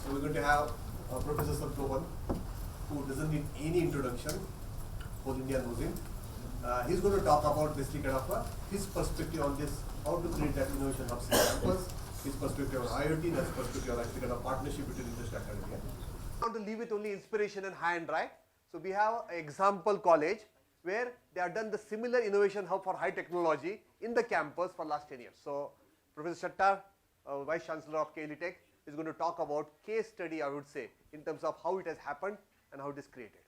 So we're going to have Professor Satgopan, who doesn't need any introduction. Whole India knows him. He's going to talk about basically kind of his perspective on this, how to create that innovation hubs in campus, his perspective on IoT, that's perspective on actually kind of partnership between industry and academia. I want to leave with only inspiration and high and dry. So we have an example college where they have done the similar innovation hub for high technology in the campus for last 10 years. So Professor Shattar, Vice Chancellor of KLE Tech, is going to talk about case study, I would say, in terms of how it has happened and how it is created.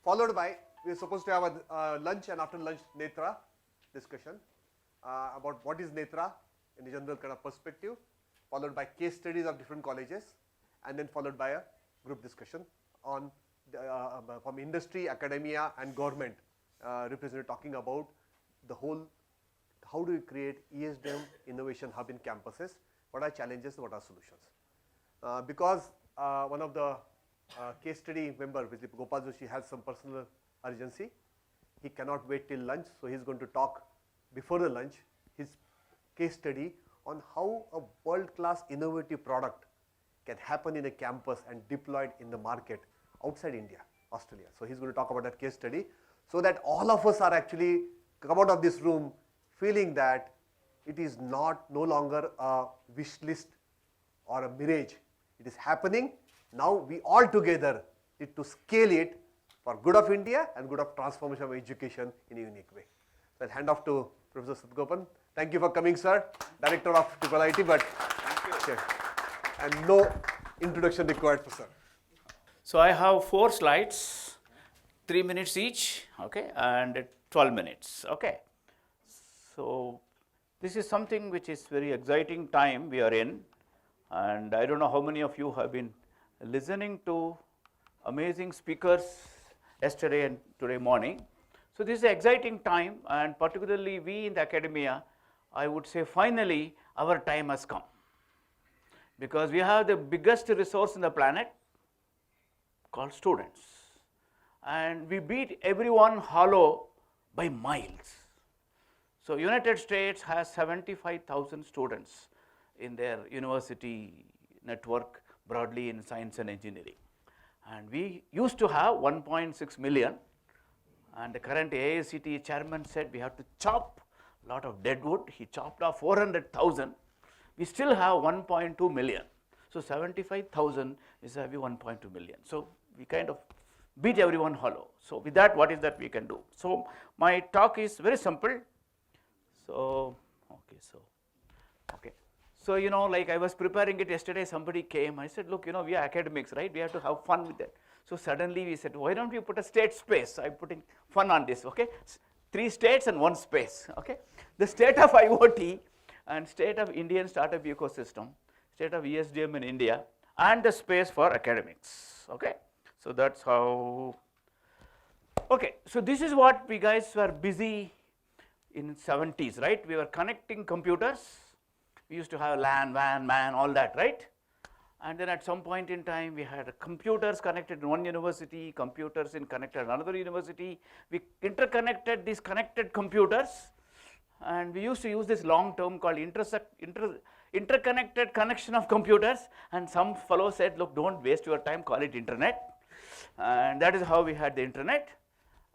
Followed by, we are supposed to have a lunch, and after lunch Netra discussion about what is Netra in the general kind of perspective, followed by case studies of different colleges, and then followed by a group discussion on from industry, academia and government representative talking about the whole, how do we create ESDM innovation hub in campuses, what are challenges, what are solutions. Because one of the case study member, Gopal Joshi, has some personal urgency, he cannot wait till lunch, so he is going to talk before the lunch his case study on how a world-class innovative product can happen in a campus and deployed in the market outside India, Australia. So he's going to talk about that case study, so that all of us are actually come out of this room feeling that it is no longer a wish list or a mirage. It is happening. Now we all together need to scale it for good of India and good of transformation of education in a unique way. So I'll hand off to Professor Satgopan. Thank you for coming, sir. Director of IIIT, but sure. And no introduction required for sir. So I have 4 slides, 3 minutes each, okay, and 12 minutes, okay. So this is something which is very exciting time we are in, and I don't know how many of you have been listening to amazing speakers yesterday and today morning. So this is an exciting time, and particularly we in the academia, I would say finally our time has come, because we have the biggest resource in the planet called students, and we beat everyone hollow by miles. So United States has 75,000 students in their university network broadly in science and engineering, and we used to have 1.6 million, and the current AICTE chairman said we have to chop a lot of dead wood. He chopped off 400,000. We still have 1.2 million. So 75,000 is having 1.2 million. So we kind of beat everyone hollow. So with that, what is that we can do? So my talk is very simple. So So you know, like I was preparing it yesterday, somebody came, I said, look, you know, we are academics, right? We have to have fun with it. So suddenly we said, why don't we put a state space? I'm putting fun on this, okay? 3 states and 1 space, okay? The state of IoT and state of Indian startup ecosystem, state of ESDM in India, and the space for academics, okay? So that's how, okay, so this is what we guys were busy in 70s, right? We were connecting computers. We used to have LAN, WAN, MAN, all that, right? And then at some point in time, we had computers connected in one university, computers connected in another university. We interconnected these connected computers, and we used to use this long term called interconnected connection of computers, and some fellow said, look, don't waste your time, call it internet. And that is how we had the internet.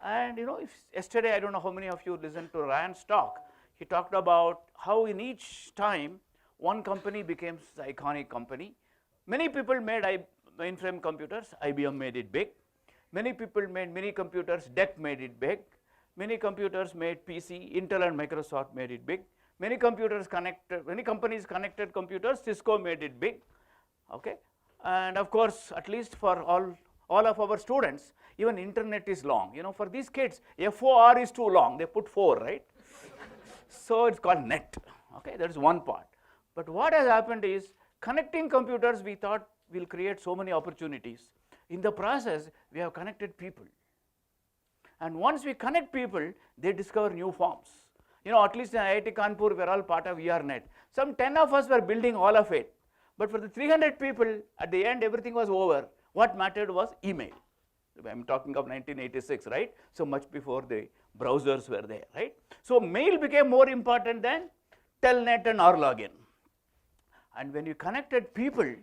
And you know, yesterday, I don't know how many of you listened to Ryan's talk. He talked about how in each time, one company became the iconic company. Many people made mainframe computers, IBM made it big. Many people made mini computers, DEC made it big. Many computers made PC, Intel and Microsoft made it big. Many companies connected computers, Cisco made it big, okay. And of course, at least for all of our students, even internet is long. You know, for these kids, FOR is too long, they put 4, right? So it's called net, okay, that is one part. But what has happened is, connecting computers, we thought will create so many opportunities. In the process, we have connected people. And once we connect people, they discover new forms. You know, at least in IIT Kanpur, we're all part of ERNet. Some 10 of us were building all of it. But for the 300 people, at the end, everything was over. What mattered was email. I'm talking of 1986, right? So much before the browsers were there, right? So mail became more important than Telnet and RLogin. And when you connected people,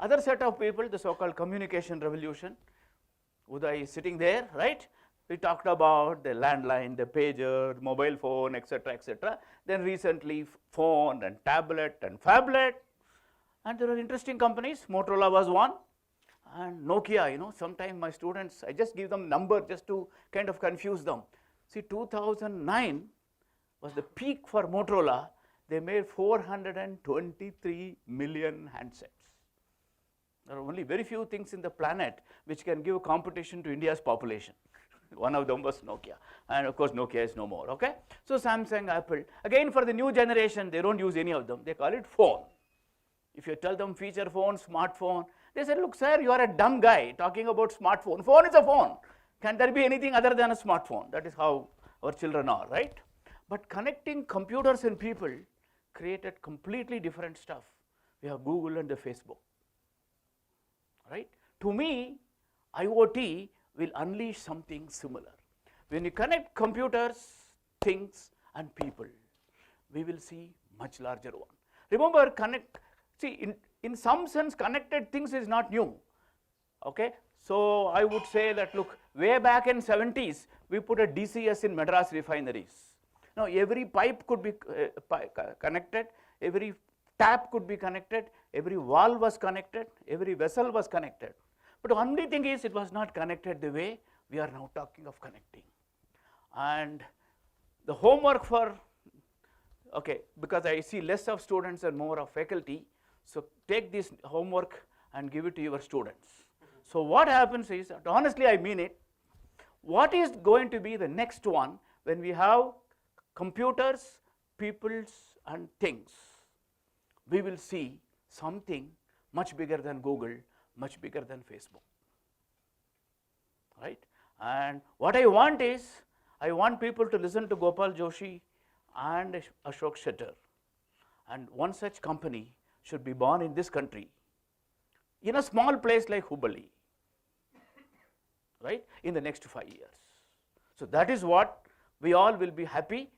Other set of people, the so-called communication revolution. Uday is sitting there, right? We talked about the landline, the pager, mobile phone, etc., etc. Then recently phone and tablet and phablet. And there are interesting companies. Motorola was one. And Nokia, you know, sometimes my students, I just give them number just to kind of confuse them. See, 2009 was the peak for Motorola. They made 423 million handsets. There are only very few things in the planet which can give competition to India's population. One of them was Nokia. And of course, Nokia is no more, okay? So Samsung, Apple, again for the new generation, they don't use any of them. They call it phone. If you tell them feature phone, smartphone, they said, look, sir, you are a dumb guy talking about smartphone. Phone is a phone. Can there be anything other than a smartphone? That is how our children are, right? But connecting computers and people created completely different stuff. We have Google and the Facebook, right? To me, IoT will unleash something similar. When you connect computers, things, and people, we will see much larger one. Remember, in some sense, connected things is not new, okay? So I would say that, look, way back in 70s, we put a DCS in Madras refineries. Now, every pipe could be connected, every tap could be connected, every valve was connected, every vessel was connected. But the only thing is, it was not connected the way we are now talking of connecting. And the homework for, okay, because I see less of students and more of faculty, so take this homework and give it to your students. So what happens is, honestly I mean it, what is going to be the next one when we have computers, peoples and things? We will see something much bigger than Google, much bigger than Facebook, right? And what I want is, I want people to listen to Gopal Joshi and Ashok Shettar. And one such company should be born in this country, in a small place like Hubballi, right, in the next 5 years. So that is what we all will be happy.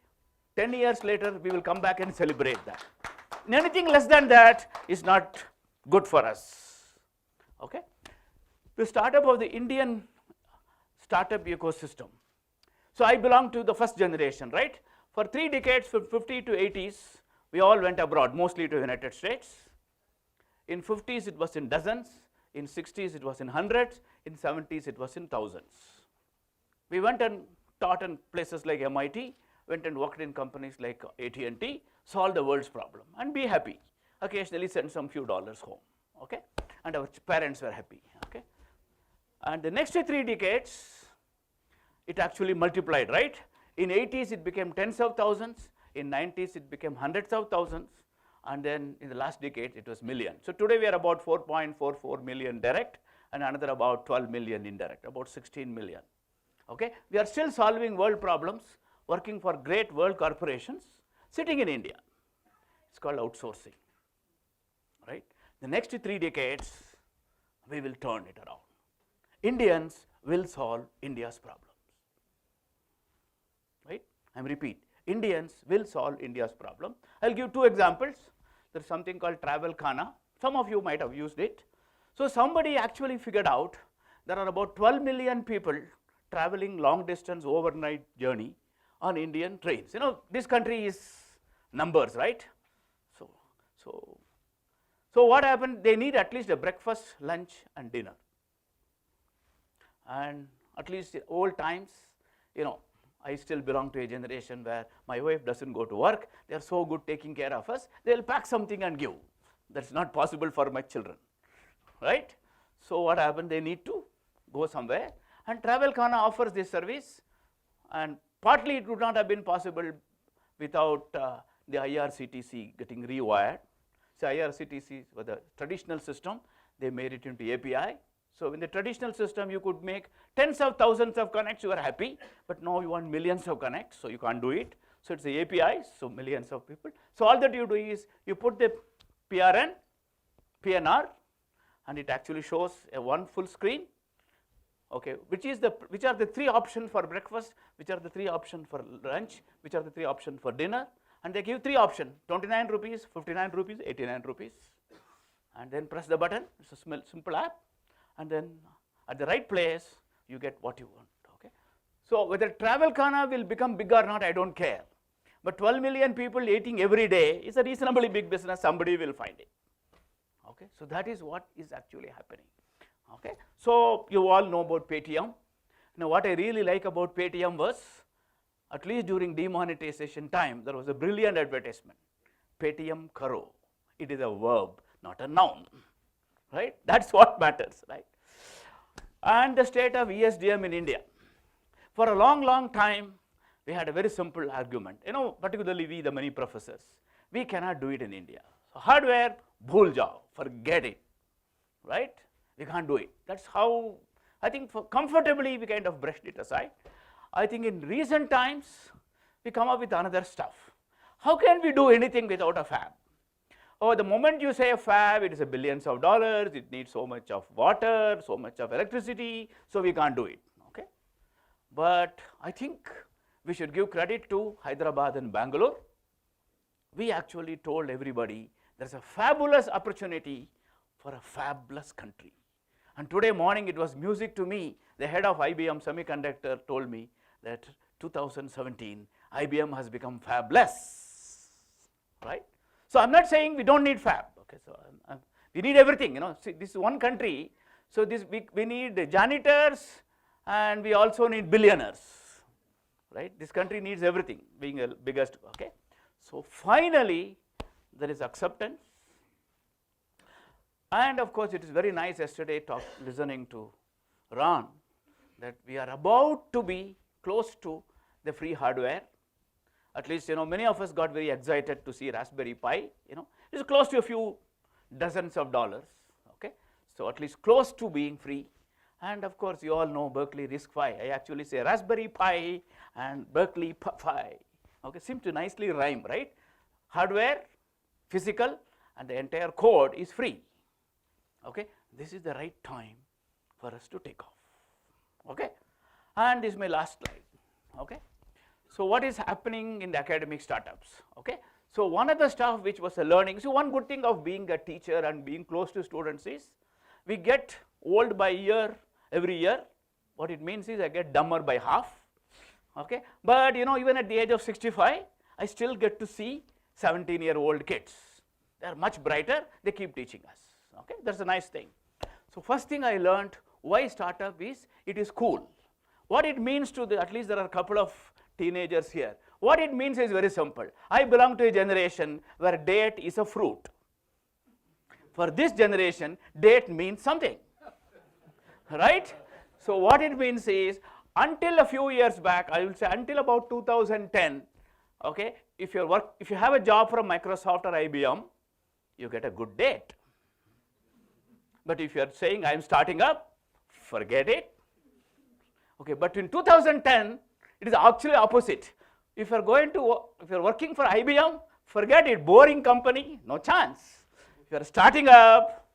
10 years later, we will come back and celebrate that. Anything less than that is not good for us, okay? The startup of the Indian startup ecosystem. So I belong to the first generation, right? For 3 decades, from 50 to 80s, we all went abroad, mostly to the United States. In 50s, it was in dozens. In 60s, it was in hundreds. In 70s, it was in thousands. We went and taught in places like MIT, went and worked in companies like AT&T, solved the world's problem, and be happy. Occasionally send some few dollars home, okay? And our parents were happy, okay? And the next 3 decades, it actually multiplied, right? In 80s, it became tens of thousands. In 90s, it became hundreds of thousands. And then in the last decade, it was millions. So today, we are about 4.44 million direct and another about 12 million indirect, about 16 million. Okay? We are still solving world problems, working for great world corporations, sitting in India. It's called outsourcing, right? The next 3 decades, we will turn it around. Indians will solve India's problems, right? I repeat, Indians will solve India's problem. I'll give 2 examples. There's something called Travel Khana. Some of you might have used it. So somebody actually figured out there are about 12 million people traveling long distance overnight journey on Indian trains. You know, this country is numbers, right? So what happened? They need at least a breakfast, lunch and dinner. And at least in old times, you know, I still belong to a generation where my wife doesn't go to work. They are so good taking care of us. They'll pack something and give. That's not possible for my children, right? So what happened? They need to go somewhere. And Travel Khana offers this service. And partly it would not have been possible without the IRCTC getting rewired. So IRCTC was the traditional system. They made it into API. So in the traditional system, you could make tens of thousands of connects, you are happy, but now you want millions of connects, so you can't do it. So it's the API, so millions of people. So all that you do is you put the PNR, and it actually shows a one full screen, okay, which are the 3 options for breakfast, which are the 3 options for lunch, which are the 3 options for dinner, and they give 3 options, 29 rupees, 59 rupees, 89 rupees. and then press the button. It's a simple app, and then at the right place, you get what you want. Okay. So whether Travelkana will become big or not, I don't care. But 12 million people eating every day is a reasonably big business. Somebody will find it. Okay. So that is what is actually happening. Okay. So you all know about Paytm. Now what I really like about Paytm was, at least during demonetization time, there was a brilliant advertisement. Paytm Karo. It is a verb, not a noun. Right? That's what matters. Right? And the state of ESDM in India. For a long, long time, we had a very simple argument. You know, particularly we, the many professors, we cannot do it in India. So hardware, bhul jao, forget it. Right? We can't do it. That's how, I think, comfortably we kind of brushed it aside. I think in recent times, we come up with another stuff. How can we do anything without a fab? Oh, the moment you say a fab, it is a billions of dollars, it needs so much of water, so much of electricity, so we can't do it. Okay? But I think we should give credit to Hyderabad and Bangalore. We actually told everybody there's a fabulous opportunity for a fabulous country. And today morning it was music to me. The head of IBM Semiconductor told me that 2017, IBM has become fabless, right? So I'm not saying we don't need fab. Okay, so we need everything. You know, see, this is one country. So this we need janitors, and we also need billionaires, right? This country needs everything, being the biggest. Okay, so finally there is acceptance, and of course it is very nice yesterday listening to Ron that we are about to be close to the free hardware. At least, you know, many of us got very excited to see Raspberry Pi. You know, it's close to a few dozens of dollars. Okay, so at least close to being free. And of course, you all know Berkeley RISC-V. I actually say Raspberry Pi and Berkeley Pi. Okay, seem to nicely rhyme, right? Hardware, physical, and the entire code is free. Okay, this is the right time for us to take off. Okay, and this is my last slide. Okay. So what is happening in the academic startups? Okay. So one of the stuff which was a learning, so one good thing of being a teacher and being close to students is we get old by year every year. What it means is I get dumber by half. Okay. But you know, even at the age of 65, I still get to see 17-year-old kids. They are much brighter. They keep teaching us. Okay. That's a nice thing. So first thing I learned why startup is it is cool. What it means to at least there are a couple of teenagers here. What it means is very simple. I belong to a generation where date is a fruit. For this generation, date means something, right? So what it means is, until a few years back, I will say until about 2010, okay, if you have a job from Microsoft or IBM, you get a good date. But if you are saying I am starting up, forget it. Okay, but in 2010, it is actually opposite. If you are working for IBM, forget it, boring company, no chance. If you are starting up,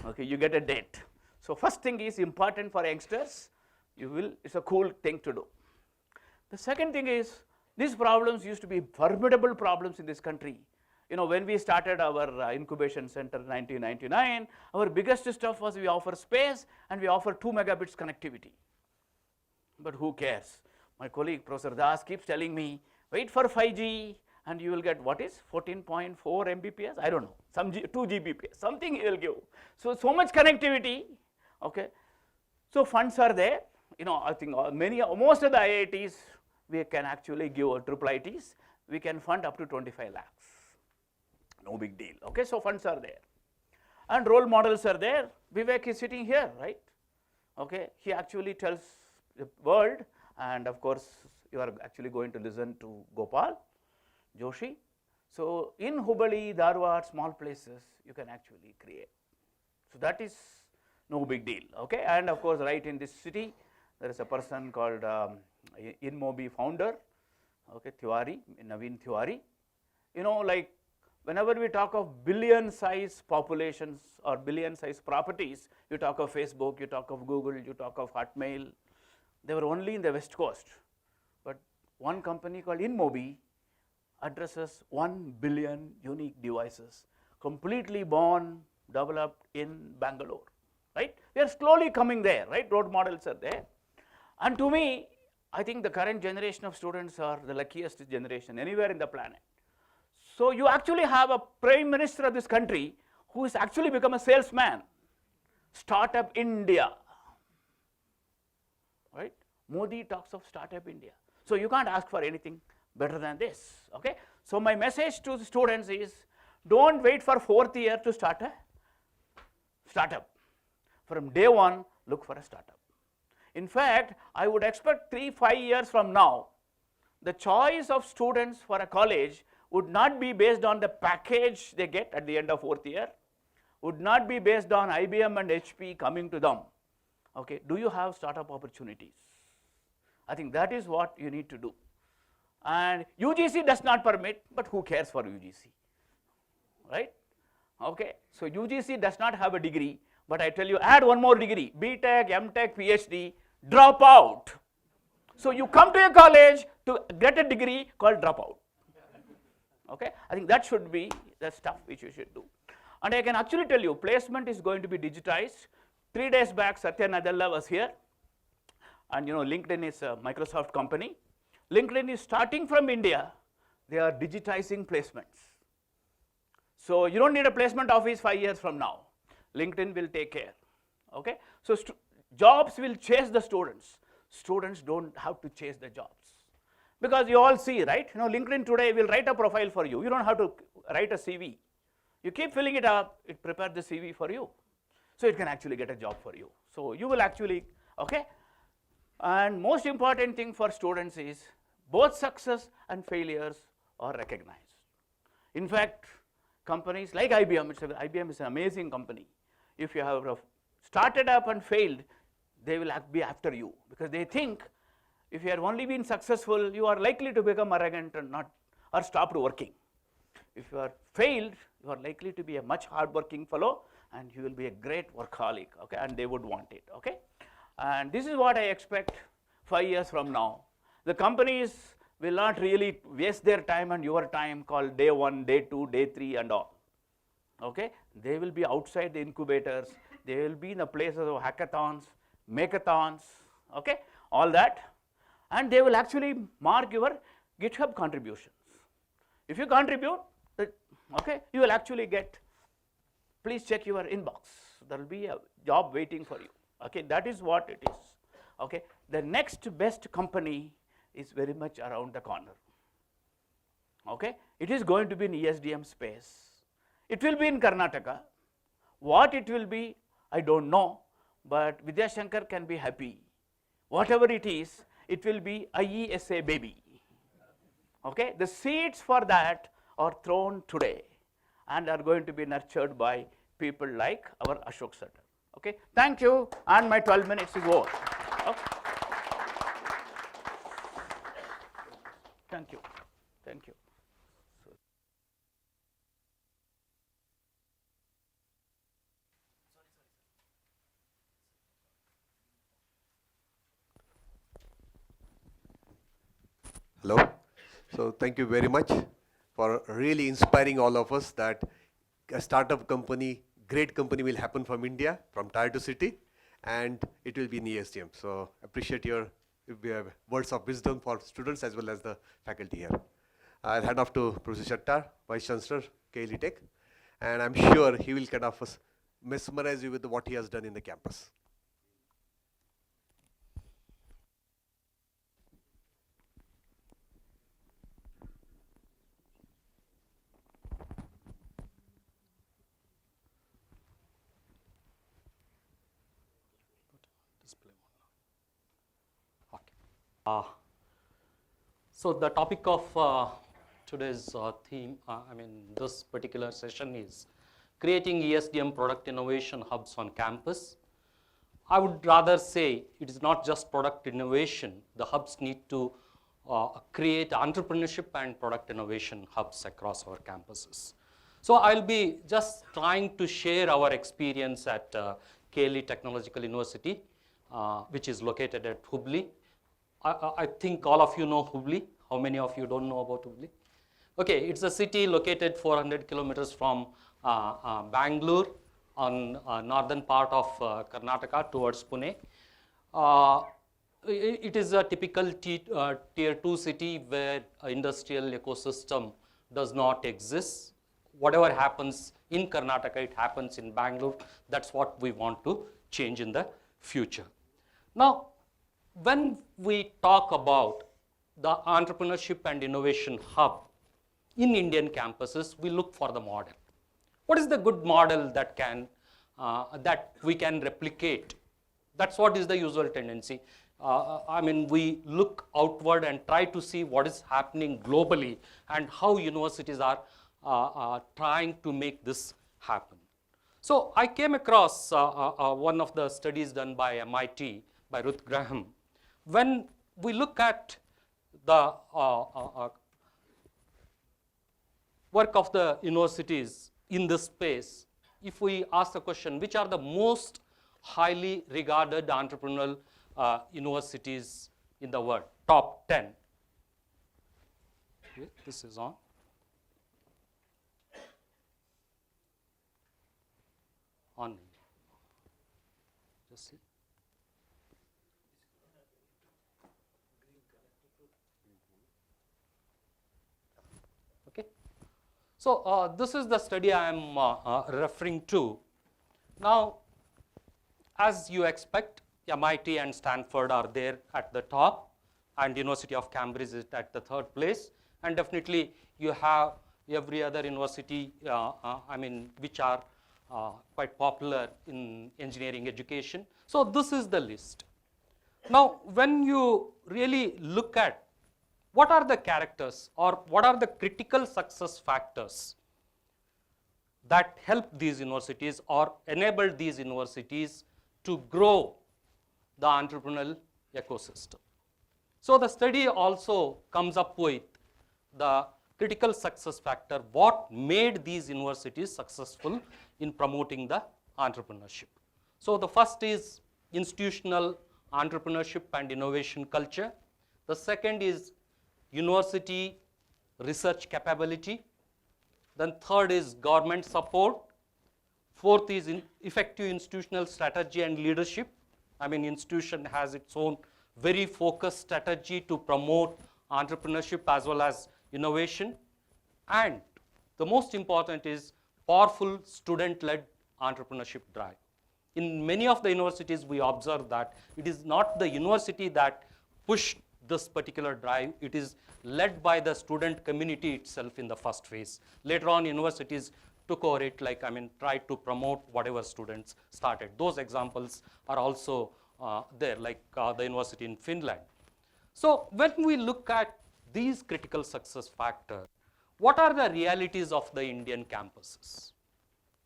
okay, you get a date. So first thing is important for youngsters, it's a cool thing to do. The second thing is, these problems used to be formidable problems in this country. You know, when we started our incubation center in 1999, our biggest stuff was we offer space and we offer 2 megabits connectivity. But who cares? My colleague Professor Das keeps telling me, wait for 5G and you will get what is 14.4 Mbps? I don't know, some 2 Gbps, something he will give. So much connectivity, okay. So funds are there. You know, I think most of the IITs, we can actually give IIITs, we can fund up to 25 lakhs. No big deal, okay. So funds are there. And role models are there. Vivek is sitting here, right? Okay, he actually tells the world, and of course, you are actually going to listen to Gopal Joshi. So in Hubballi, Dharwad, small places, you can actually create. So that is no big deal, okay. And of course, right in this city, there is a person called InMobi founder, okay, Tiwari, Naveen Tiwari. You know, like whenever we talk of billion-size populations or billion-size properties, you talk of Facebook, you talk of Google, you talk of Hotmail. They were only in the West Coast. But one company called InMobi addresses 1 billion unique devices, completely born developed in Bangalore, right? We are slowly coming there, right? Role models are there. And to me, I think the current generation of students are the luckiest generation anywhere in the planet. So you actually have a prime minister of this country who has actually become a salesman. Startup India, right? Modi talks of Startup India. So you can't ask for anything better than this, okay? So my message to the students is, don't wait for 4th year to start a startup. From day one, look for a startup. In fact, I would expect 3-5 years from now, the choice of students for a college would not be based on the package they get at the end of 4th year, would not be based on IBM and HP coming to them. Okay, do you have startup opportunities? I think that is what you need to do. And UGC does not permit, but who cares for UGC, right? Okay, so UGC does not have a degree, but I tell you, add one more degree, BTech, MTech, PhD, drop out. So you come to a college to get a degree called dropout. Okay, I think that should be the stuff which you should do. And I can actually tell you, placement is going to be digitized. 3 days back, Satya Nadella was here. And you know, LinkedIn is a Microsoft company. LinkedIn is starting from India. They are digitizing placements. So you don't need a placement office 5 years from now. LinkedIn will take care. Okay, so jobs will chase the students. Students don't have to chase the jobs. Because you all see, right? You know, LinkedIn today will write a profile for you. You don't have to write a CV. You keep filling it up, it prepares the CV for you. So it can actually get a job for you. So you will actually, okay? And most important thing for students is both success and failures are recognized. In fact, companies like IBM, IBM is an amazing company. If you have started up and failed, they will be after you because they think if you have only been successful, you are likely to become arrogant and not, or stopped working. If you are failed, you are likely to be a much hard-working fellow, and you will be a great workaholic, okay? And they would want it, okay? And this is what I expect 5 years from now. The companies will not really waste their time and your time called day 1, day 2, day 3 and all, okay? They will be outside the incubators. They will be in the places of hackathons, makeathons, okay? All that. And they will actually mark your GitHub contributions. If you contribute, okay, you will actually get, please check your inbox. There will be a job waiting for you. Okay, that is what it is. Okay, the next best company is very much around the corner. Okay, it is going to be in ESDM space. It will be in Karnataka. What it will be, I don't know, but Vidya Shankar can be happy. Whatever it is, it will be IESA baby. Okay, the seeds for that are thrown today and are going to be nurtured by people like our Ashok Satar. Okay, thank you, and my 12 minutes is over. Okay. Thank you, thank you. Hello. So thank you very much for really inspiring all of us that a startup company, great company will happen from India, from tier 2 city, and it will be in ESDM. So appreciate your words of wisdom for students as well as the faculty here. I'll hand off to Professor Shattar, Vice Chancellor, KLE Tech, and I'm sure he will kind of mesmerize you with what he has done in the campus. So the topic of today's theme, this particular session is creating ESDM product innovation hubs on campus. I would rather say it is not just product innovation. The hubs need to create entrepreneurship and product innovation hubs across our campuses. So I'll be just trying to share our experience at KLE Technological University, which is located at Hubli. I think all of you know Hubli. How many of you don't know about Hubli? Okay, it's a city located 400 kilometers from Bangalore. on northern part of Karnataka towards Pune. Uh, it is a typical tier 2 city where industrial ecosystem does not exist. Whatever happens in Karnataka, it happens in Bangalore. That's what we want to change in the future. Now, when we talk about the entrepreneurship and innovation hub in Indian campuses, we look for the model. What is the good model that that we can replicate? That's what is the usual tendency. I mean, we look outward and try to see what is happening globally and how universities are trying to make this happen. So I came across one of the studies done by MIT, by Ruth Graham. When we look at the work of the universities in this space, if we ask the question, which are the most highly regarded entrepreneurial universities in the world, top 10. Okay, this is on. On. Just see. Okay. So this is the study I am referring to. Now, as you expect, MIT and Stanford are there at the top, and University of Cambridge is at the third place. And definitely, you have every other university, which are quite popular in engineering education. So this is the list. Now, when you really look at what are the characters or what are the critical success factors that help these universities or enable these universities to grow the entrepreneurial ecosystem. So the study also comes up with the critical success factor, what made these universities successful in promoting the entrepreneurship. So the first is institutional entrepreneurship and innovation culture. The second is university research capability. Then third is government support. Fourth is effective institutional strategy and leadership. I mean, institution has its own very focused strategy to promote entrepreneurship as well as innovation. And the most important is powerful student-led entrepreneurship drive. In many of the universities, we observe that it is not the university that pushed this particular drive. It is led by the student community itself in the first phase. Later on, universities took over it, tried to promote whatever students started. Those examples are also there, like the university in Finland. So when we look at these critical success factors, what are the realities of the Indian campuses?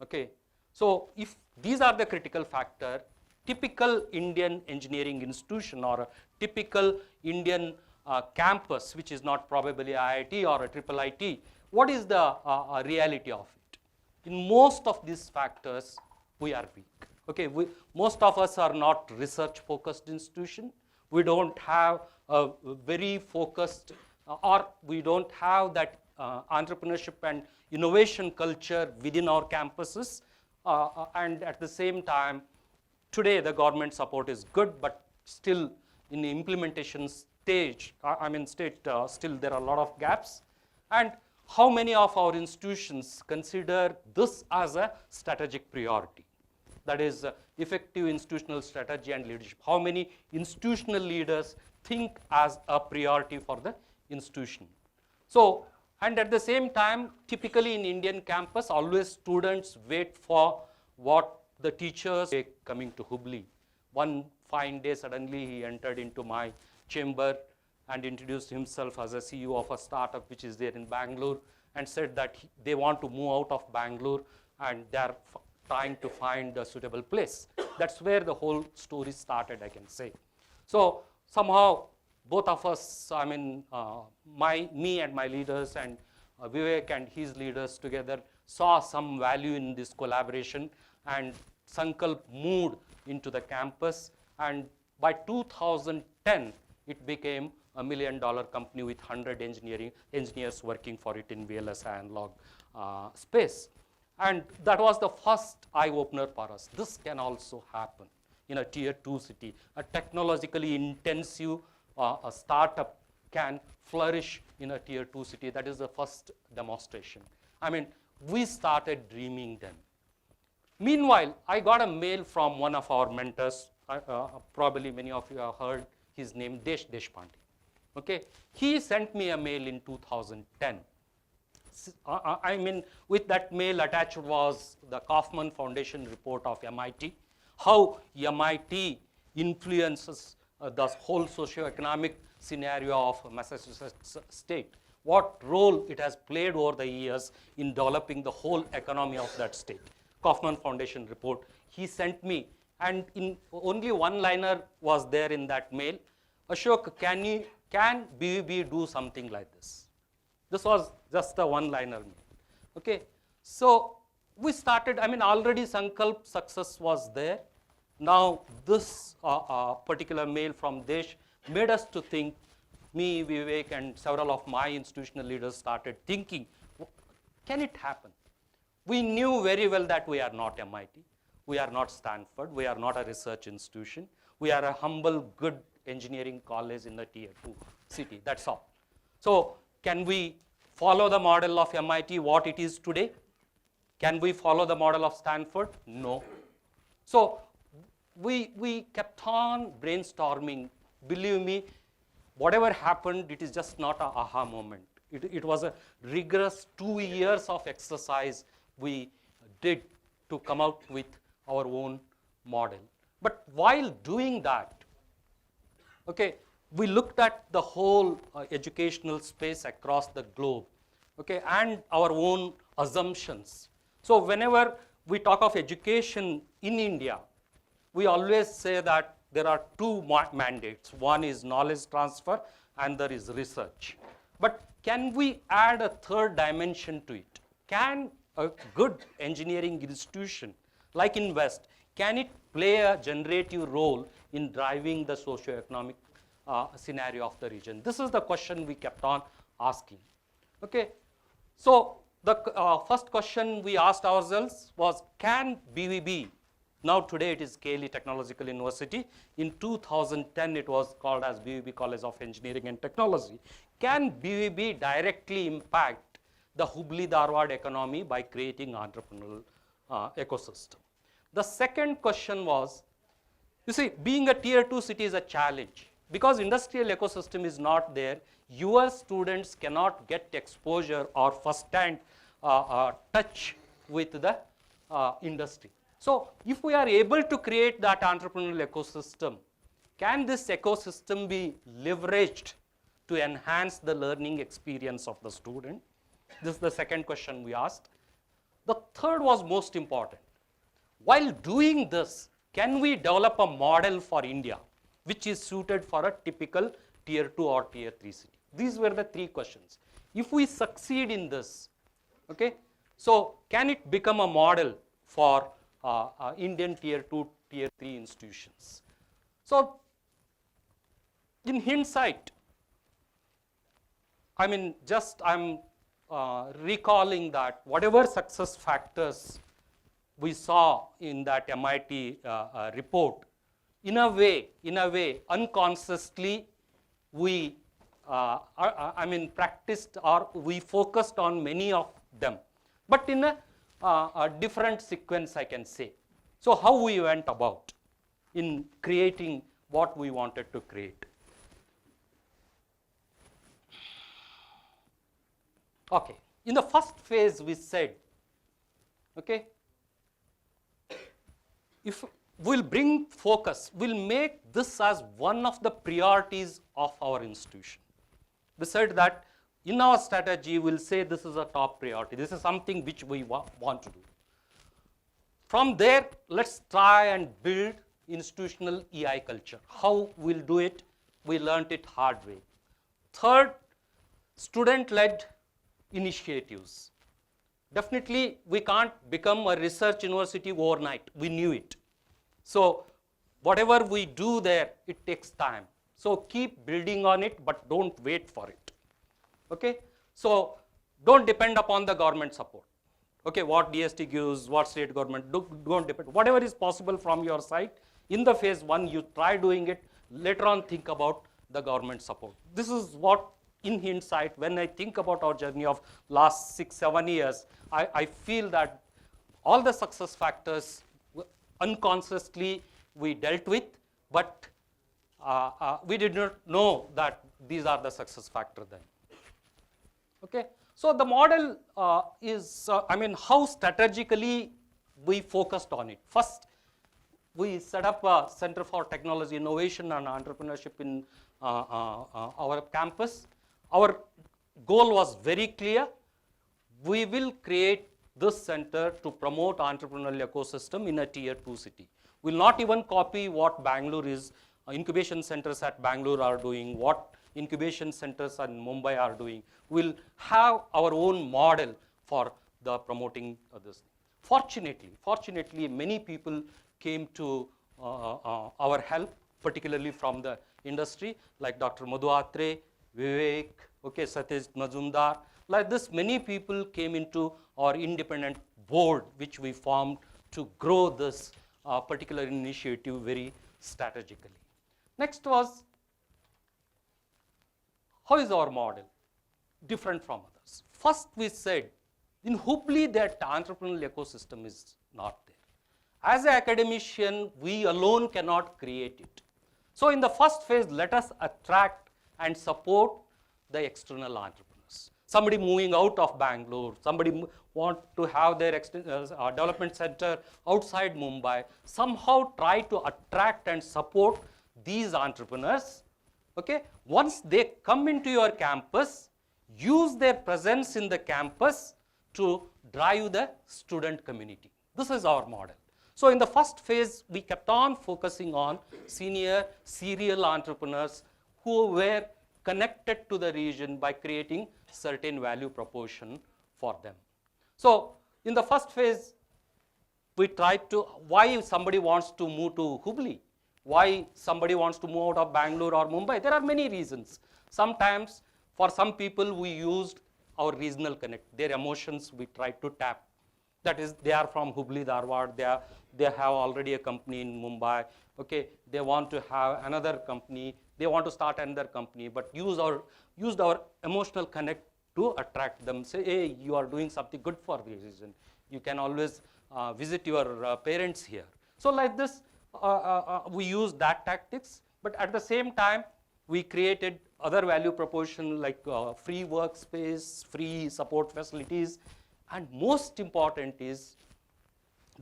Okay, so if these are the critical factor, typical Indian engineering institution or a typical Indian campus, which is not probably IIT or a triple IT, what is the reality of it? In most of these factors, we are weak. Okay, most of us are not research-focused institution. We don't have a very focused, or we don't have that entrepreneurship and innovation culture within our campuses. And at the same time, today the government support is good, but still in the implementation stage, still there are a lot of gaps. And how many of our institutions consider this as a strategic priority? That is effective institutional strategy and leadership. How many institutional leaders think as a priority for the institution? So, and at the same time, typically in Indian campus, always students wait for what the teachers are coming to Hubli. One fine day, suddenly he entered into my chamber and introduced himself as a CEO of a startup which is there in Bangalore, and said that they want to move out of Bangalore and they are trying to find a suitable place. That's where the whole story started, I can say. So somehow both of us, me and my leaders and Vivek and his leaders together saw some value in this collaboration, and Sankalp moved into the campus, and by 2010 it became a $1 million company with 100 engineers working for it in VLSI analog space. And that was the first eye-opener for us. This can also happen in a tier 2 city. A technologically intensive a startup can flourish in a tier 2 city. That is the first demonstration. I mean, we started dreaming then. Meanwhile, I got a mail from one of our mentors. Probably many of you have heard his name, Desh Deshpande. Okay, he sent me a mail in 2010. I mean, with that mail attached was the Kaufman Foundation report of MIT, how MIT influences the whole socio-economic scenario of Massachusetts state, what role it has played over the years in developing the whole economy of that state. Kaufman Foundation report, he sent me, and in only one-liner was there in that mail. Ashok, can BVB do something like this? This was just a one-liner mail. Okay, so we started. I mean, already Sankalp success was there. Now this particular mail from Desh made us to think. Me, Vivek, and several of my institutional leaders started thinking, can it happen? We knew very well that we are not MIT, we are not Stanford, we are not a research institution. We are a humble, good engineering college in the tier 2 city. That's all. So can we follow the model of MIT, what it is today? Can we follow the model of Stanford? No. So we kept on brainstorming. Believe me, whatever happened, it is just not an aha moment. It was a rigorous 2 years of exercise we did to come out with our own model. But while doing that, okay, we looked at the whole educational space across the globe, okay, and our own assumptions. So whenever we talk of education in India, we always say that there are two mandates. One is knowledge transfer, and there is research. But can we add a third dimension to it? Can a good engineering institution like in West, can it play a generative role in driving the socio-economic scenario of the region? This is the question we kept on asking. Okay, so the first question we asked ourselves was, can BVB, now today it is KLE Technological University, in 2010 it was called as BVB College of Engineering and Technology, can BVB directly impact the Hubli Dharwad economy by creating entrepreneurial ecosystem? The second question was, you see, being a tier 2 city is a challenge. Because industrial ecosystem is not there, your students cannot get exposure or first-hand touch with the industry. So if we are able to create that entrepreneurial ecosystem, can this ecosystem be leveraged to enhance the learning experience of the student? This is the second question we asked. The third was most important. While doing this, can we develop a model for India which is suited for a typical tier 2 or tier 3 city? These were the three questions. If we succeed in this, okay, so can it become a model for Indian tier 2, tier 3 institutions? So in hindsight, I mean, just I'm recalling that whatever success factors we saw in that MIT report, in a way, unconsciously, we, practiced or we focused on many of them, but in a different sequence, I can say. So how we went about in creating what we wanted to create. Okay, in the first phase we said, okay, if we'll bring focus, we'll make this as one of the priorities of our institution. We said that in our strategy, we'll say this is a top priority. This is something which we want to do. From there, let's try and build institutional EI culture. How we'll do it? We learned it hard way. Third, student-led initiatives. Definitely, we can't become a research university overnight. We knew it. So whatever we do there, it takes time. So keep building on it, but don't wait for it. Okay? So don't depend upon the government support. Okay, what DST gives, what state government, don't depend. Whatever is possible from your side, in the phase 1, you try doing it, later on think about the government support. This is what, in hindsight, when I think about our journey of last 6-7 years, I feel that all the success factors unconsciously we dealt with, but we did not know that these are the success factor then. Okay, so the model is, how strategically we focused on it. First, we set up a Center for Technology Innovation and Entrepreneurship in our campus. Our goal was very clear. We will create this center to promote entrepreneurial ecosystem in a tier 2 city. We will not even copy what Bangalore is, incubation centers at Bangalore are doing, what incubation centers in Mumbai are doing. We will have our own model for the promoting this. Fortunately, many people came to our help, particularly from the industry, like Dr. Madhu Atre, Vivek, okay, Satish Majumdar. Like this, many people came into our independent board, which we formed to grow this particular initiative very strategically. Next was, how is our model different from others? First, we said, in Hubli, that entrepreneurial ecosystem is not there. As an academician, we alone cannot create it. So in the first phase, let us attract and support the external entrepreneurs. Somebody moving out of Bangalore, somebody want to have their development center outside Mumbai, somehow try to attract and support these entrepreneurs. Okay? Once they come into your campus, use their presence in the campus to drive the student community. This is our model. So in the first phase, we kept on focusing on senior serial entrepreneurs who were connected to the region by creating certain value proposition for them. So in the first phase, we tried to, why somebody wants to move to Hubli? Why somebody wants to move out of Bangalore or Mumbai? There are many reasons. Sometimes, for some people, we used our regional connect. Their emotions we tried to tap. That is, they are from Hubli, Dharwad. They have already a company in Mumbai. Okay, they want to have another company. They want to start another company, but used our emotional connect to attract them. Say, hey, you are doing something good for the region. You can always visit your parents here. So like this, we use that tactics, but at the same time, we created other value proposition like free workspace, free support facilities, and most important is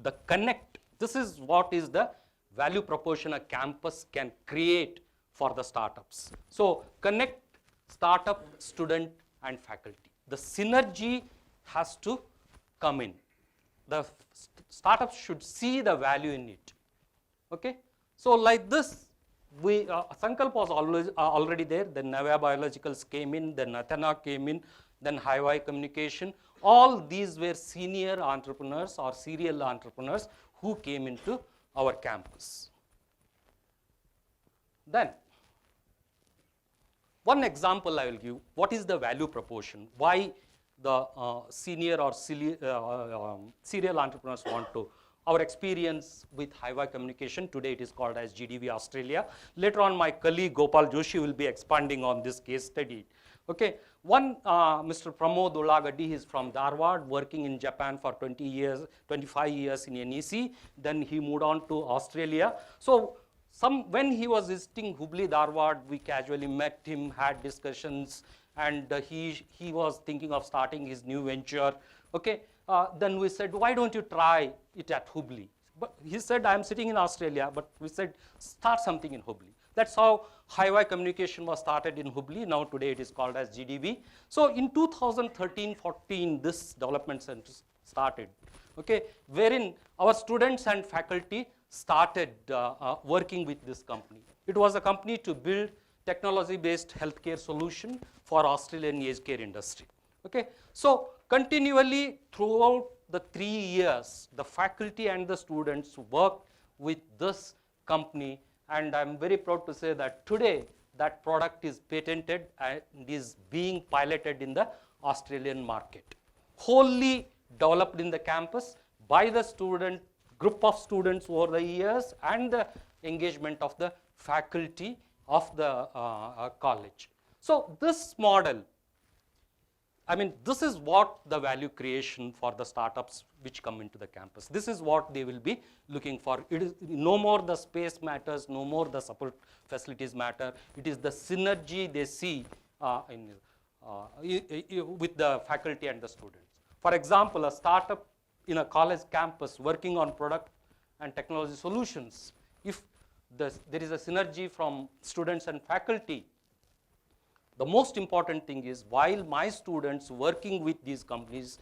the connect. This is what is the value proposition a campus can create for the startups. So connect startup, student, and faculty. The synergy has to come in. The startups should see the value in it. Okay, so like this, we Sankalp was already there. Then Navya Biologicals came in. Then Athena came in. Then Highway Communication. All these were senior entrepreneurs or serial entrepreneurs who came into our campus. Then, one example I will give. What is the value proposition? Why the senior or serial entrepreneurs want to? Our experience with Highway Communication, today it is called as GDV Australia. Later on, my colleague Gopal Joshi will be expanding on this case study. Okay, one Mr. Pramod Ulagadi is from Dharwad, working in Japan for 25 years in NEC. Then he moved on to Australia. So when he was visiting Hubli, Dharwad, we casually met him, had discussions, and he was thinking of starting his new venture. Okay, then we said, why don't you try it at Hubli? But he said, I'm sitting in Australia, but we said, start something in Hubli. That's how Highway Communication was started in Hubli. Now today it is called as GDV. So in 2013-14, this development center started, okay, wherein our students and faculty started working with this company. It was a company to build technology-based healthcare solution for Australian aged care industry. Okay, so continually throughout the 3 years, the faculty and the students worked with this company, and I'm very proud to say that today that product is patented and is being piloted in the Australian market, wholly developed in the campus by the student, group of students over the years, and the engagement of the faculty of the college. So this model, I mean, this is what the value creation for the startups which come into the campus. This is what they will be looking for. It is no more the space matters, no more the support facilities matter. It is the synergy they see with the faculty and the students. For example, a startup in a college campus working on product and technology solutions, if there is a synergy from students and faculty, the most important thing is, while my students working with these companies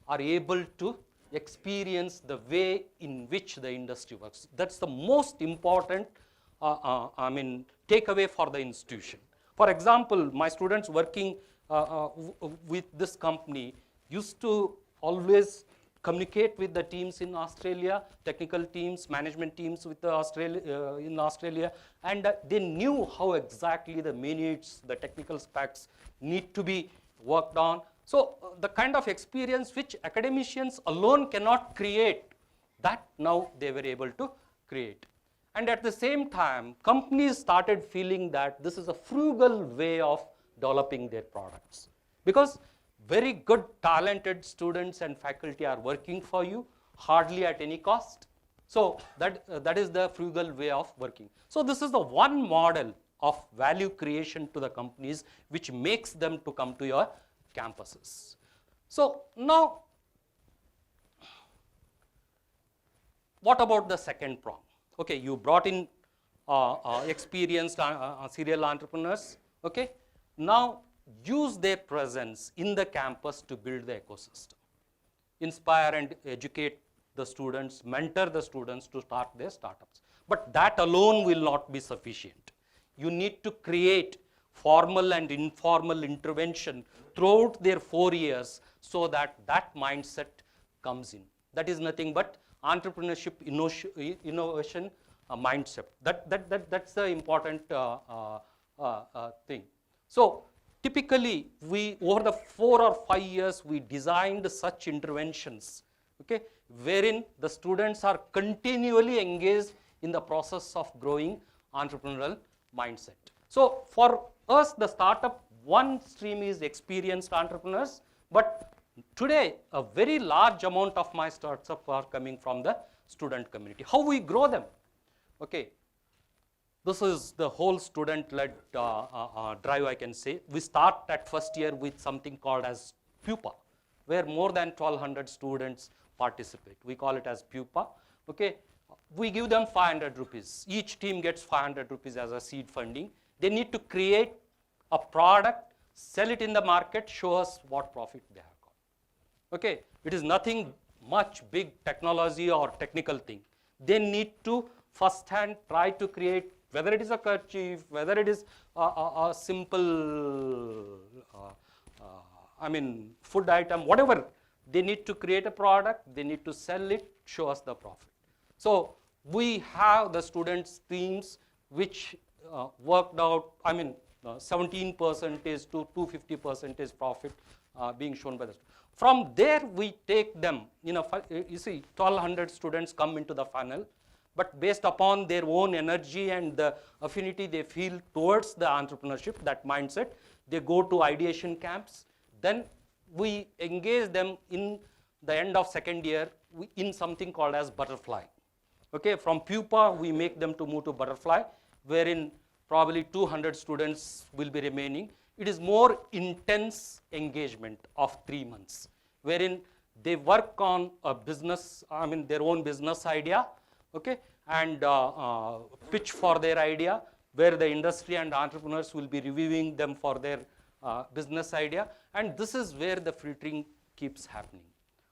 are able to experience the way in which the industry works. That's the most important takeaway for the institution. For example, my students working with this company used to always communicate with the teams in Australia, technical teams, management teams with the in Australia, and they knew how exactly the minutes, the technical specs need to be worked on. So the kind of experience which academicians alone cannot create, that now they were able to create. And at the same time, companies started feeling that this is a frugal way of developing their products, because very good talented students and faculty are working for you, hardly at any cost. So that is the frugal way of working. So this is the one model of value creation to the companies which makes them to come to your campuses. So now, what about the second prong? Okay, you brought in experienced serial entrepreneurs. Okay, now use their presence in the campus to build the ecosystem. Inspire and educate the students, mentor the students to start their startups. But that alone will not be sufficient. You need to create formal and informal intervention throughout their 4 years so that that mindset comes in. That is nothing but entrepreneurship innovation mindset. That's the important thing. So typically, over the 4 or 5 years, we designed such interventions, okay, wherein the students are continually engaged in the process of growing entrepreneurial mindset. So for us, the startup one stream is experienced entrepreneurs, but today a very large amount of my startups are coming from the student community. How we grow them? Okay. This is the whole student-led drive, I can say. We start at first year with something called as Pupa, where more than 1,200 students participate. We call it as Pupa. Okay. We give them 500 rupees. Each team gets 500 rupees as a seed funding. They need to create a product, sell it in the market, show us what profit they have got. Okay. It is nothing much big technology or technical thing. They need to first hand try to create, whether it is a kerchief, whether it is a simple food item, whatever, they need to create a product, they need to sell it, show us the profit. So we have the students' teams which worked out, 17% to 250% profit being shown by the students. From there, we take them, you see, 1,200 students come into the funnel, but based upon their own energy and the affinity they feel towards the entrepreneurship, that mindset, they go to ideation camps. Then we engage them in the end of second year in something called as Butterfly. Okay, from Pupa, we make them to move to Butterfly, wherein probably 200 students will be remaining. It is more intense engagement of 3 months, wherein they work on a business, their own business idea, okay, and pitch for their idea, where the industry and entrepreneurs will be reviewing them for their business idea, and this is where the filtering keeps happening.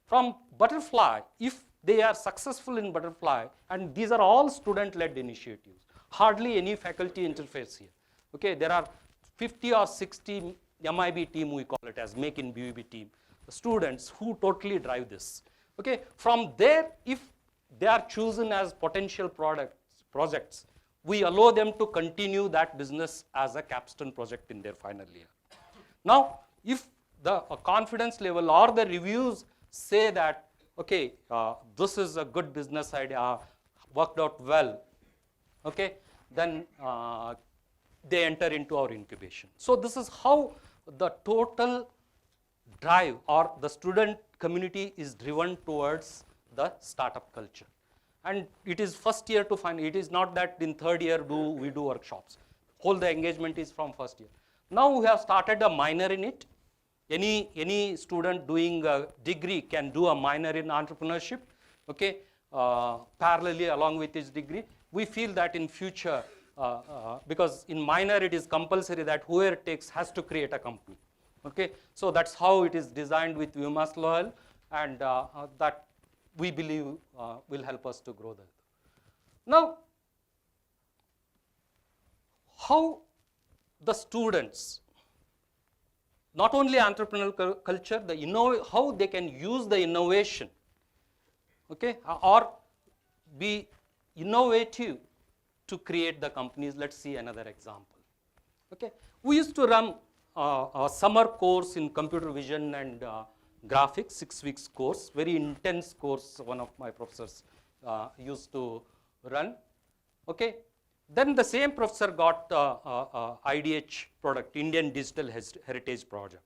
From Butterfly, if they are successful in Butterfly, and these are all student-led initiatives, hardly any faculty interface here. Okay, there are 50 or 60 MIB team, we call it as Make in BUB team, students who totally drive this. Okay, from there, if they are chosen as potential projects, we allow them to continue that business as a capstone project in their final year. Now, if the confidence level or the reviews say that, okay, this is a good business idea, worked out well, okay, then they enter into our incubation. So this is how the total drive or the student community is driven towards the startup culture. And it is first year to find, it is not that in third year we do workshops. Whole the engagement is from first year. Now we have started a minor in it. Any student doing a degree can do a minor in entrepreneurship, okay, parallelly along with his degree. We feel that in future, because in minor it is compulsory that whoever takes has to create a company. Okay, so that's how it is designed with UMass Lowell, and that we believe will help us to grow that. Now, how the students, not only entrepreneurial culture, how they can use the innovation, okay, or be innovative to create the companies. Let's see another example. Okay, we used to run a summer course in computer vision and graphics, 6 weeks course, very intense course. One of my professors used to run. Okay, then the same professor got IDH product, Indian Digital Heritage Project.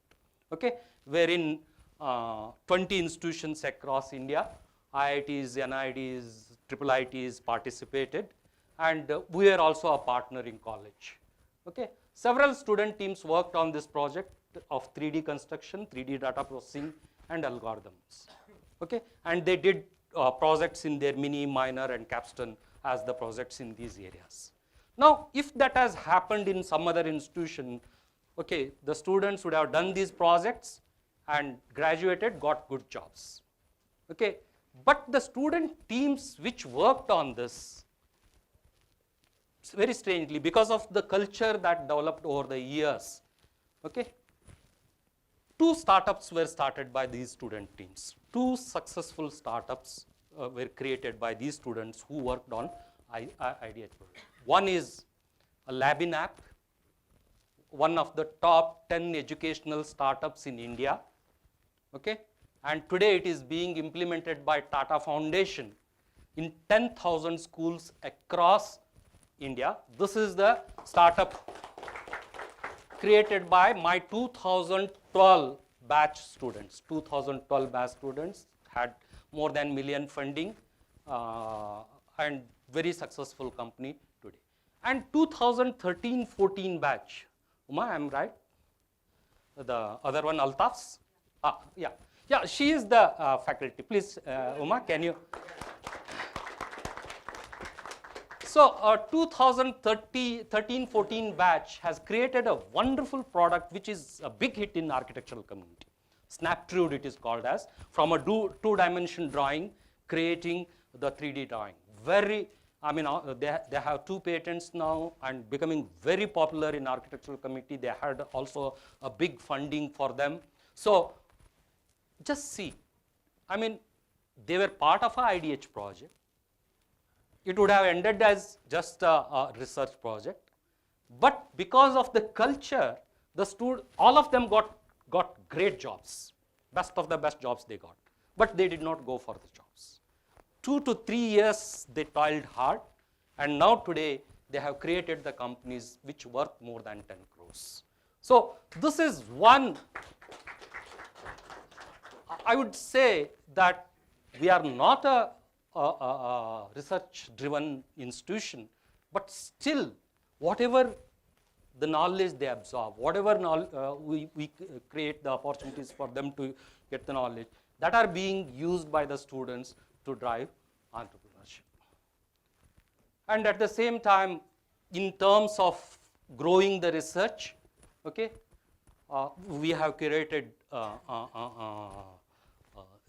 Okay, wherein 20 institutions across India, IITs, NIDs, IIITs participated, and we are also a partner in college. Okay, several student teams worked on this project of 3D construction, 3D data processing, and algorithms. Okay, and they did projects in their mini, minor, and capstone as the projects in these areas. Now, if that has happened in some other institution, okay, the students would have done these projects and graduated, got good jobs. Okay, but the student teams which worked on this, very strangely, because of the culture that developed over the years, okay, 2 startups were started by these student teams. 2 successful startups were created by these students who worked on IDH project. One is a Labin app, one of the top 10 educational startups in India. Okay, and today it is being implemented by Tata Foundation in 10,000 schools across India. This is the startup created by my 2012 batch students. 2012 batch students had more than million funding and very successful company today. And 2013-14 batch, Uma, I'm right? The other one, Altafs? Yeah, she is the faculty. Please, Uma, can you? So 2013-14 batch has created a wonderful product which is a big hit in architectural community. Snaptrude it is called as, from a two-dimension drawing, creating the 3D drawing. Very, I mean, they have 2 patents now and becoming very popular in architectural community. They had also a big funding for them. So just see, I mean, they were part of a IDH project. It would have ended as just a research project, but because of the culture, all of them got great jobs, best of the best jobs they got, but they did not go for the jobs. 2 to 3 years they toiled hard, and now today they have created the companies which worth more than 10 crores. So this is one, I would say that we are not a research-driven institution, but still, whatever the knowledge they absorb, whatever we create the opportunities for them to get the knowledge, that are being used by the students to drive entrepreneurship. And at the same time, in terms of growing the research, okay, we have created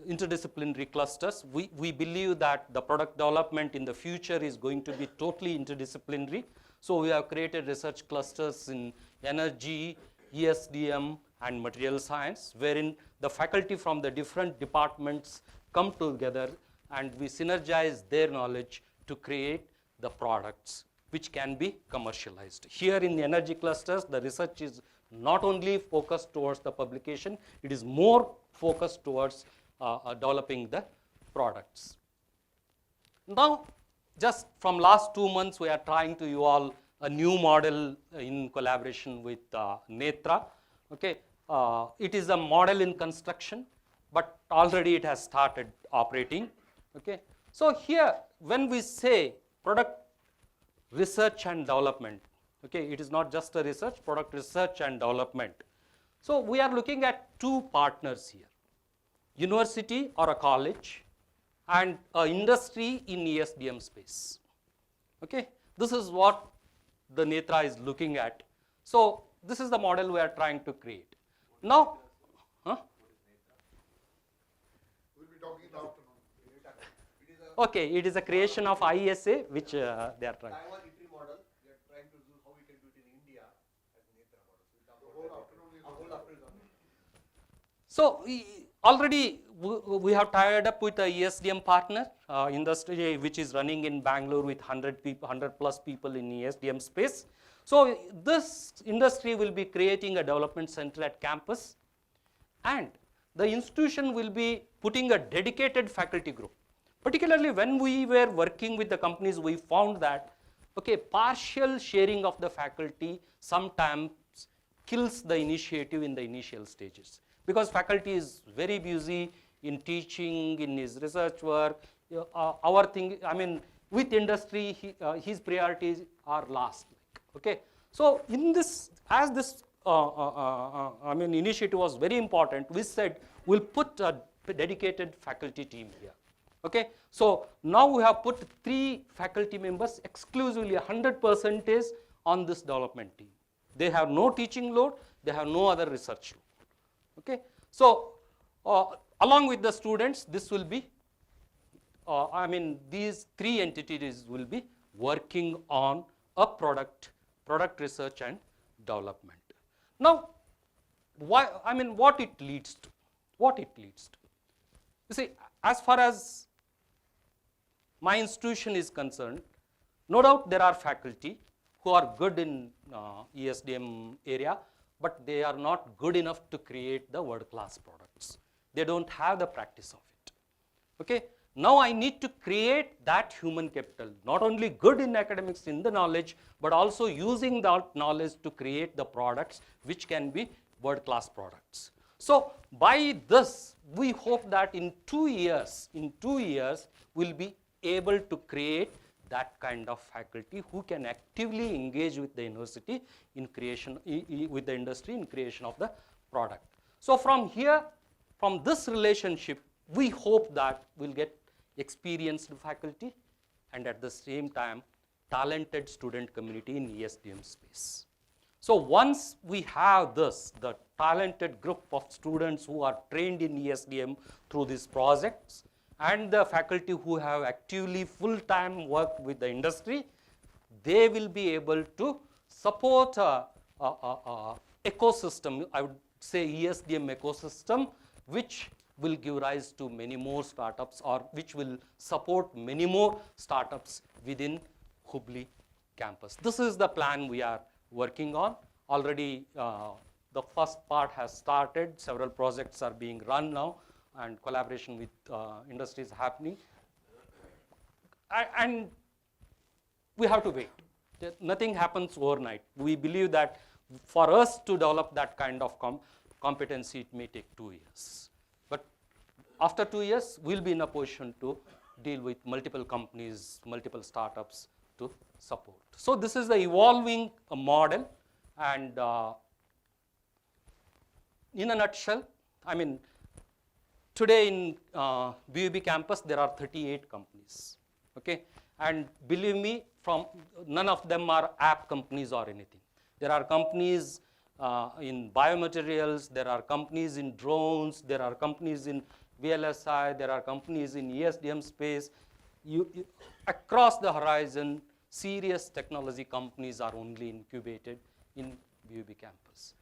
interdisciplinary clusters. We believe that the product development in the future is going to be totally interdisciplinary. So we have created research clusters in energy, ESDM, and material science, wherein the faculty from the different departments come together and we synergize their knowledge to create the products which can be commercialized. Here in the energy clusters, the research is not only focused towards the publication, it is more focused towards developing the products. Now, just from last 2 months, we are trying to evolve a new model in collaboration with Netra. Okay, it is a model in construction, but already it has started operating. Okay, so here when we say product research and development, okay, it is not just a research, product research and development. So we are looking at two partners here, university or a college and industry in ESDM space. Okay, this is what the Netra is looking at. So this is the model we are trying to create. Now, okay, it is a creation of ISA which they are trying. Taiwan ITRI model, we are trying to do how we can do it in India as Netra model. Whole afternoon. So already we have tied up with a ESDM partner industry which is running in Bangalore with 100 plus people in ESDM space. So this industry will be creating a development center at campus, and the institution will be putting a dedicated faculty group. Particularly when we were working with the companies, we found that okay, partial sharing of the faculty sometimes kills the initiative in the initial stages, because faculty is very busy in teaching, in his research work. Our thing, I mean, with industry, his priorities are last. Okay, so in this, as this, I mean, initiative was very important, we said we'll put a dedicated faculty team here. Okay, so now we have put 3 faculty members exclusively 100% on this development team. They have no teaching load, they have no other research load. Okay, so along with the students, this will be, I mean, these 3 entities will be working on a product research and development. Now, why? I mean, what it leads to? What it leads to? You see, as far as my institution is concerned, no doubt there are faculty who are good in ESDM area, but they are not good enough to create the world-class products. They don't have the practice of it. Okay, now I need to create that human capital, not only good in academics in the knowledge, but also using that knowledge to create the products which can be world-class products. So by this, we hope that in 2 years, we'll be able to create that kind of faculty who can actively engage with the university in creation, with the industry in creation of the product. So from here, from this relationship, we hope that we'll get experienced faculty and at the same time, talented student community in ESDM space. So once we have this, the talented group of students who are trained in ESDM through these projects, and the faculty who have actively full-time worked with the industry, they will be able to support a ecosystem, I would say ESDM ecosystem, which will give rise to many more startups, or which will support many more startups within Hubli campus. This is the plan we are working on. Already the first part has started, several projects are being run now, and collaboration with industry is happening. And we have to wait. Nothing happens overnight. We believe that for us to develop that kind of competency, it may take 2 years. But after 2 years, we'll be in a position to deal with multiple companies, multiple startups to support. So this is the evolving model, and in a nutshell, I mean, today in BUB campus, there are 38 companies, okay? And believe me, from none of them are app companies or anything. There are companies in biomaterials, there are companies in drones, there are companies in VLSI, there are companies in ESDM space. Across the horizon, serious technology companies are only incubated in BUB campus.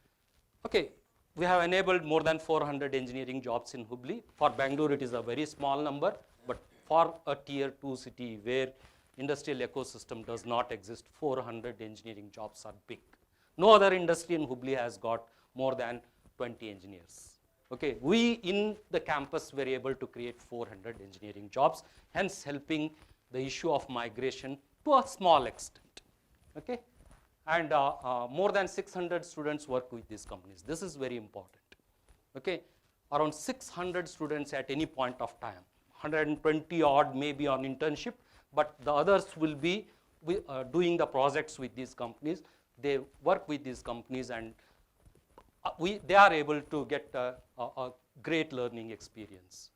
Okay. We have enabled more than 400 engineering jobs in Hubli. For Bangalore, it is a very small number, but for a tier 2 city where industrial ecosystem does not exist, 400 engineering jobs are big. No other industry in Hubli has got more than 20 engineers. Okay, we in the campus were able to create 400 engineering jobs, hence helping the issue of migration to a small extent. Okay, and more than 600 students work with these companies. This is very important. Okay, around 600 students at any point of time. 120 odd may be on internship, but the others will be doing the projects with these companies. They work with these companies, and they are able to get a great learning experience.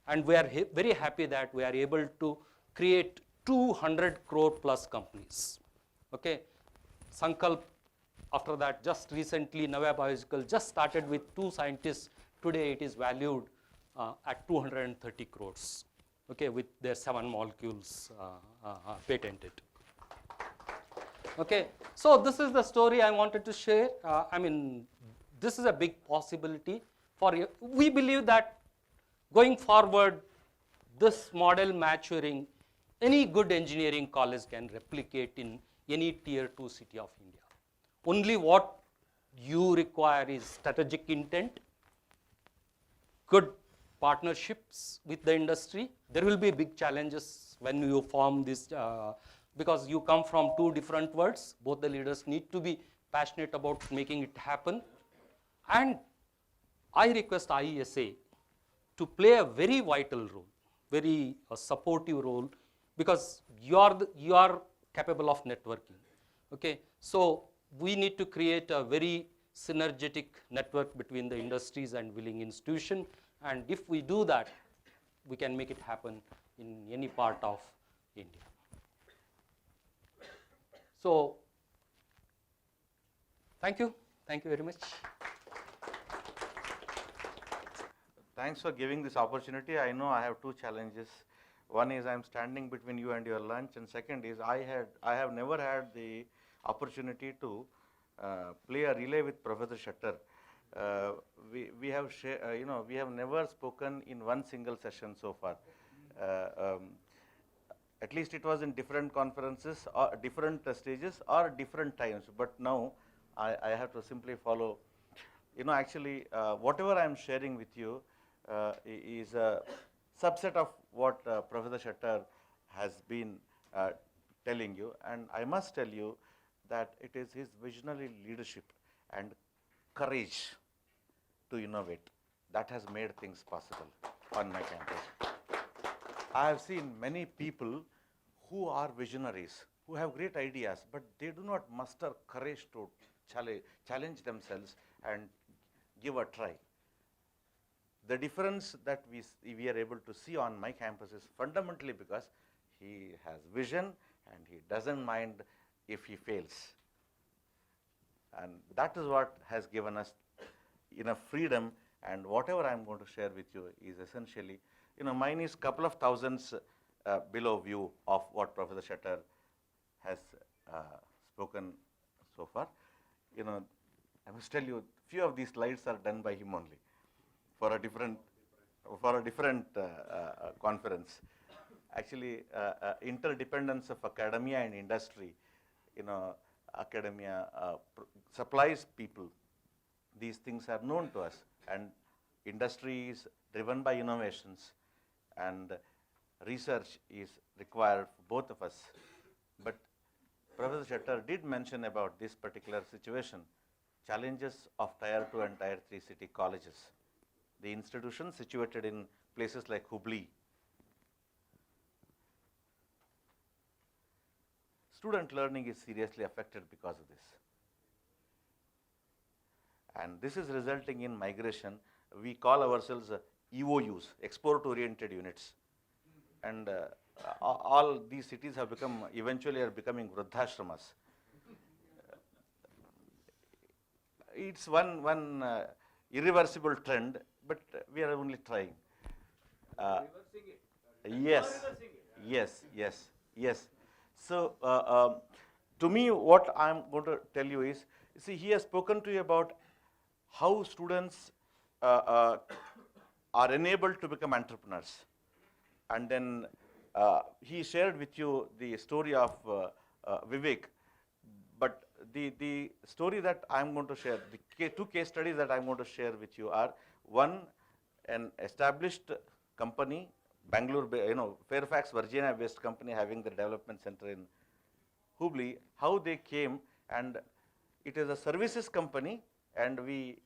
And we are very happy that we are able to create 200 crore plus companies. Okay, Sankalp, after that, just recently, Navya Biological just started with 2 scientists. Today, it is valued at 230 crores. Okay, with their 7 molecules patented. Okay, so this is the story I wanted to share. I mean, this is a big possibility for you. We believe that going forward, this model maturing, any good engineering college can replicate in any tier 2 city of India. Only what you require is strategic intent, good partnerships with the industry. There will be big challenges when you form this, because you come from 2 different worlds. Both the leaders need to be passionate about making it happen. And I request IESA to play a very vital role, very supportive role, because you are capable of networking. Okay, so we need to create a very synergetic network between the industries and willing institution, and if we do that, we can make it happen in any part of India. So, thank you very much. Thanks for giving this opportunity. I know I have 2 challenges. One is I'm standing between you and your lunch, and second is I have never had the opportunity to play a relay with Professor Shutter. We have never spoken in one single session so far. At least it was in different conferences or different stages or different times. But now I have to simply follow. Actually, whatever I am sharing with you is a subset of what Professor Shutter has been telling you, and I must tell you that it is his visionary leadership and courage to innovate that has made things possible on my campus. I have seen many people who are visionaries, who have great ideas, but they do not muster courage to challenge themselves and give a try. The difference that we are able to see on my campus is fundamentally because he has vision and he doesn't mind if he fails. And that is what has given us enough freedom, and whatever I am going to share with you is essentially, mine is couple of thousands below view of what Professor Shutter has spoken so far. I must tell you, few of these slides are done by him only for a different conference. Actually, interdependence of academia and industry. Academia supplies people. These things are known to us, and industry is driven by innovations, and research is required for both of us. But Professor Shutter did mention about this particular situation, challenges of Tier 2 and Tier 3 city colleges. The institutions situated in places like Hubli. Student learning is seriously affected because of this. And this is resulting in migration. We call ourselves EOUs, export-oriented units. And all these cities have eventually are becoming Vruddhashramas. It's one irreversible trend, but we are only trying. Yes. So, to me, what I'm going to tell you is, see, he has spoken to you about how students are enabled to become entrepreneurs. And then he shared with you the story of Vivek. But the story that I'm going to share, the 2 case studies that I'm going to share with you are, one, an established company, Bangalore, Fairfax, Virginia-based company having the development center in Hubli, how they came, and it is a services company, and we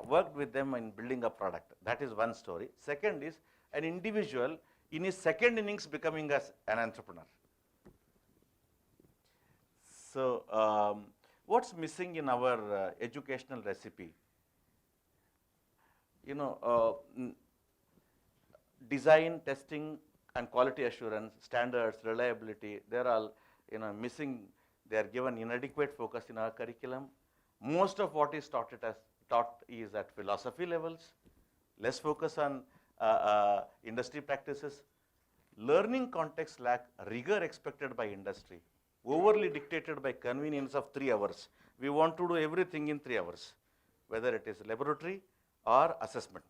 worked with them in building a product. That is one story. Second is an individual in his second innings becoming an entrepreneur. So, what's missing in our educational recipe? Design, testing, and quality assurance, standards, reliability, they're all missing. They are given inadequate focus in our curriculum. Most of what is taught is at philosophy levels, less focus on industry practices. Learning contexts lack rigor expected by industry, overly dictated by convenience of 3 hours. We want to do everything in 3 hours, whether it is laboratory or assessment.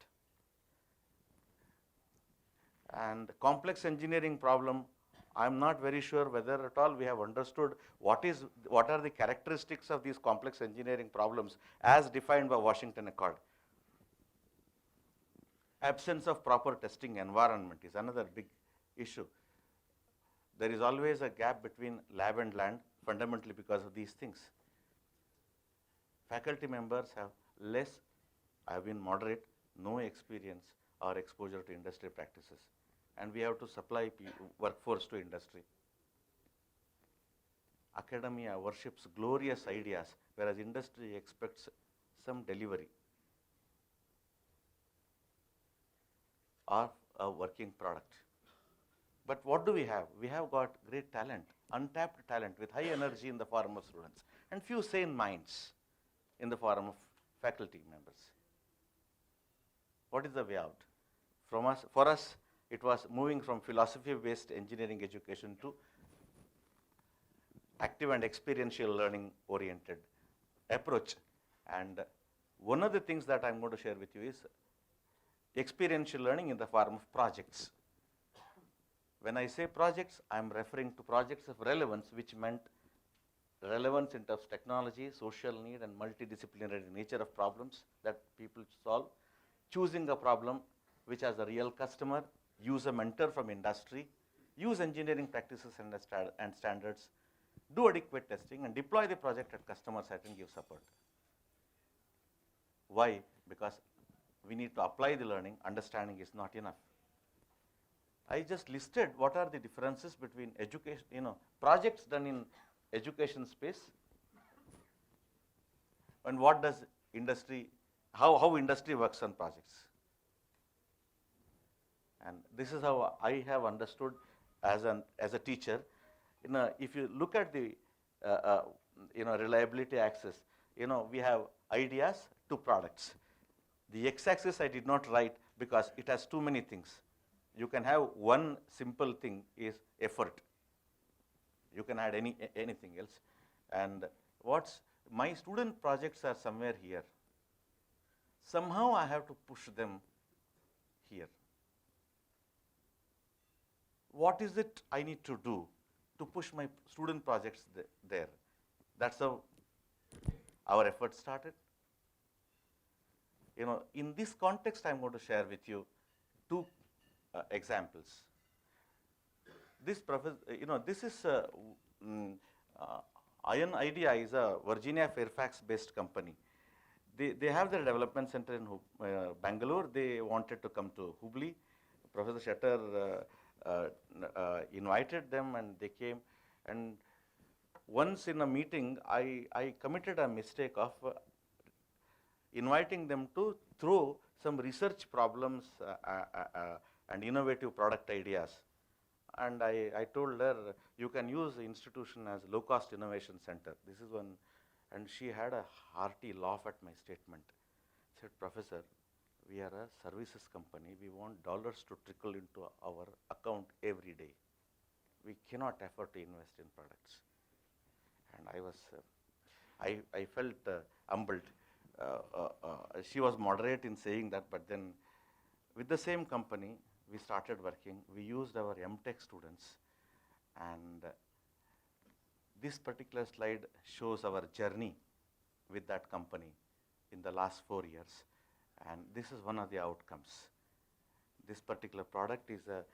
And complex engineering problem, I'm not very sure whether at all we have understood what are the characteristics of these complex engineering problems as defined by Washington Accord. Absence of proper testing environment is another big issue. There is always a gap between lab and land, fundamentally because of these things. Faculty members have been moderate, no experience or exposure to industry practices, and we have to supply workforce to industry. Academia worships glorious ideas, whereas industry expects some delivery or a working product. But what do we have? We have got great talent, untapped talent with high energy in the form of students, and few sane minds in the form of faculty members. What is the way out? For us, it was moving from philosophy-based engineering education to active and experiential learning oriented approach. And one of the things that I'm going to share with you is experiential learning in the form of projects. When I say projects, I'm referring to projects of relevance, which meant relevance in terms of technology, social need, and multidisciplinary nature of problems that people solve. Choosing a problem which has a real customer, use a mentor from industry, use engineering practices and standards, do adequate testing, and deploy the project at customer site and give support. Why? Because we need to apply the learning. Understanding is not enough. I just listed what are the differences between education, projects done in education space, and what does industry, how industry works on projects. And this is how I have understood as a teacher. If you look at the reliability axis, we have ideas to products. The x-axis I did not write because it has too many things. You can have one simple thing is effort. You can add anything else. And my student projects are somewhere here. Somehow I have to push them here. What is it I need to do to push my student projects there? That's how our effort started. In this context, I'm going to share with you 2 examples. This is Ion Idea is a Virginia Fairfax-based company. They have their development center in Bangalore. They wanted to come to Hubli. Professor Shatter invited them, and they came. And once in a meeting, I committed a mistake of inviting them to throw some research problems and innovative product ideas. And I told her, you can use the institution as low-cost innovation center. This is one. And she had a hearty laugh at my statement. Said, Professor, we are a services company. We want dollars to trickle into our account every day. We cannot afford to invest in products. And I felt humbled. She was moderate in saying that, but then with the same company, we started working. We used our MTech students, and this particular slide shows our journey with that company in the last 4 years. And this is one of the outcomes. This particular product is a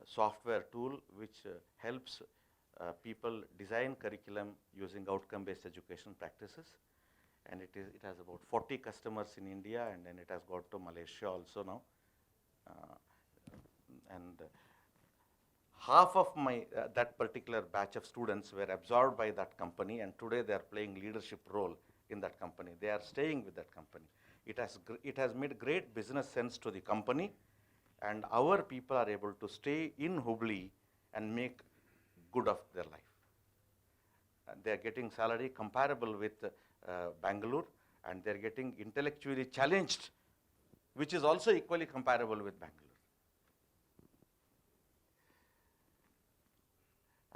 software tool which helps people design curriculum using outcome-based education practices. And it has about 40 customers in India, and then it has got to Malaysia also now. And half of my that particular batch of students were absorbed by that company, and today they are playing leadership role in that company. They are staying with that company. It has made great business sense to the company, and our people are able to stay in Hubli and make good of their life. They are getting salary comparable with Bangalore, and they are getting intellectually challenged, which is also equally comparable with Bangalore.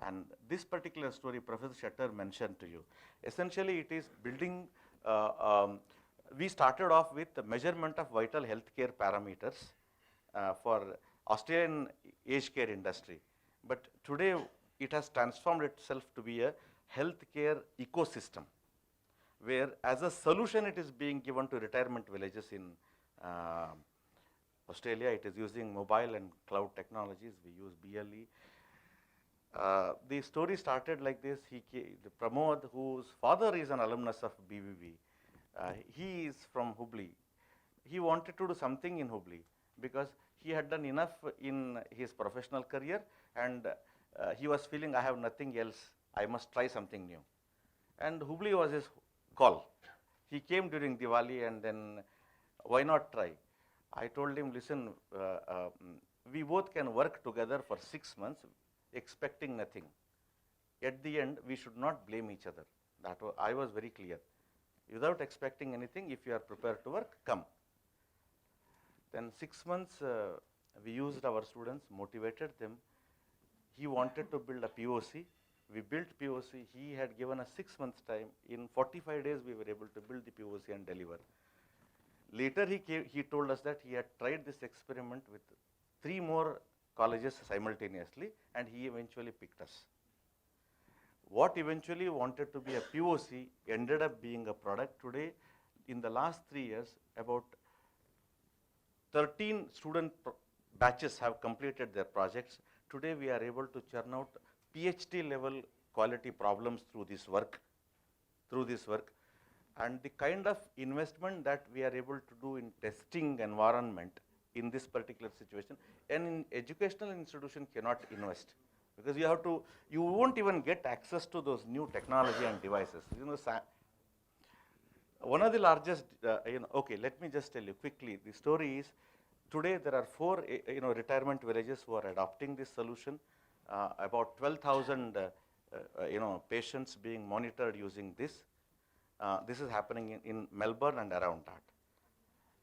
And this particular story Professor Shutter mentioned to you, essentially it is building, we started off with the measurement of vital healthcare parameters for Australian aged care industry. But today it has transformed itself to be a healthcare ecosystem, where as a solution it is being given to retirement villages in Australia. It is using mobile and cloud technologies. We use BLE. The story started like this. Pramod, whose father is an alumnus of BVB, he is from Hubli. He wanted to do something in Hubli because he had done enough in his professional career, and he was feeling, I have nothing else, I must try something new. And Hubli was his call. He came during Diwali, and then why not try? I told him, listen, we both can work together for 6 months expecting nothing. At the end, we should not blame each other. I was very clear. Without expecting anything, if you are prepared to work, come. Then 6 months, we used our students, motivated them. He wanted to build a POC. We built POC. He had given us 6 months time. In 45 days, we were able to build the POC and deliver. Later, he told us that he had tried this experiment with 3 more colleges simultaneously, and he eventually picked us. What eventually wanted to be a POC ended up being a product. Today, in the last 3 years, about 13 student batches have completed their projects. Today, we are able to churn out PhD level quality problems through this work. And the kind of investment that we are able to do in testing environment in this particular situation, and in educational institution cannot invest, because you won't even get access to those new technology and devices. You know, one of the largest, okay, let me just tell you quickly, the story is, today there are 4 retirement villages who are adopting this solution, about 12,000 patients being monitored using this. This is happening in Melbourne and around that.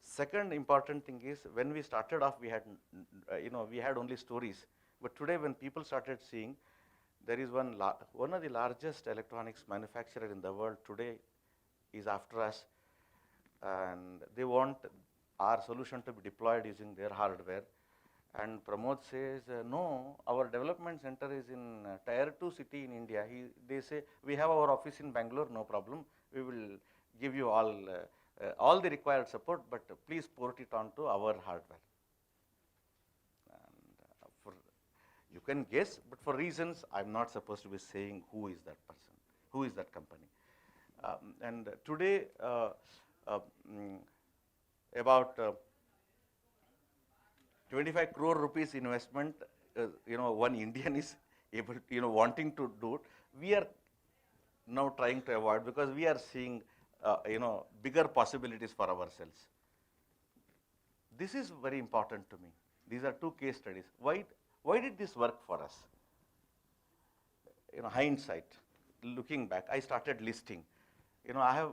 Second important thing is, when we started off, we had only stories. But today, when people started seeing, there is one of the largest electronics manufacturer in the world today is after us, and they want our solution to be deployed using their hardware. And Pramod says, no, our development center is in tier 2 city in India. They say, we have our office in Bangalore, no problem. We will give you all the required support, but please port it onto our hardware. And you can guess, but for reasons I'm not supposed to be saying who is that person, who is that company. And today, about 25 crore rupees investment, one Indian is able, wanting to do it. We are now trying to avoid, because we are seeing bigger possibilities for ourselves. This is very important to me. These are 2 case studies. Why did this work for us? Hindsight, looking back, I started listing. I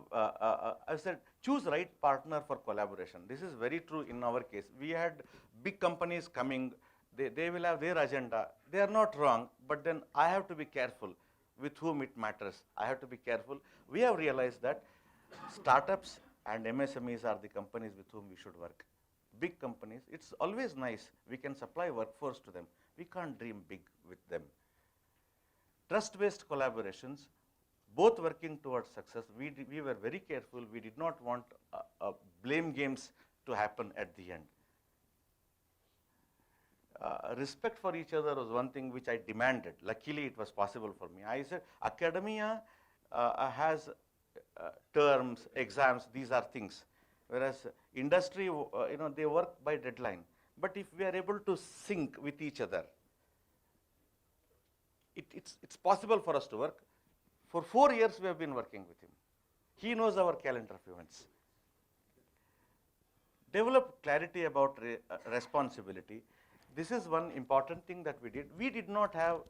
said, choose right partner for collaboration. This is very true in our case. We had big companies coming, they will have their agenda. They are not wrong, but then I have to be careful with whom it matters. I have to be careful. We have realized that startups and MSMEs are the companies with whom we should work. Big companies, it's always nice. We can supply workforce to them. We can't dream big with them. Trust-based collaborations both working towards success. We were very careful. We did not want blame games to happen at the end. Respect for each other was one thing which I demanded. Luckily, it was possible for me. I said, academia has terms, exams, these are things. Whereas industry, they work by deadline. But if we are able to sync with each other, it's possible for us to work. For 4 years, we have been working with him. He knows our calendar of events. Develop clarity about responsibility. This is one important thing that we did. We did not have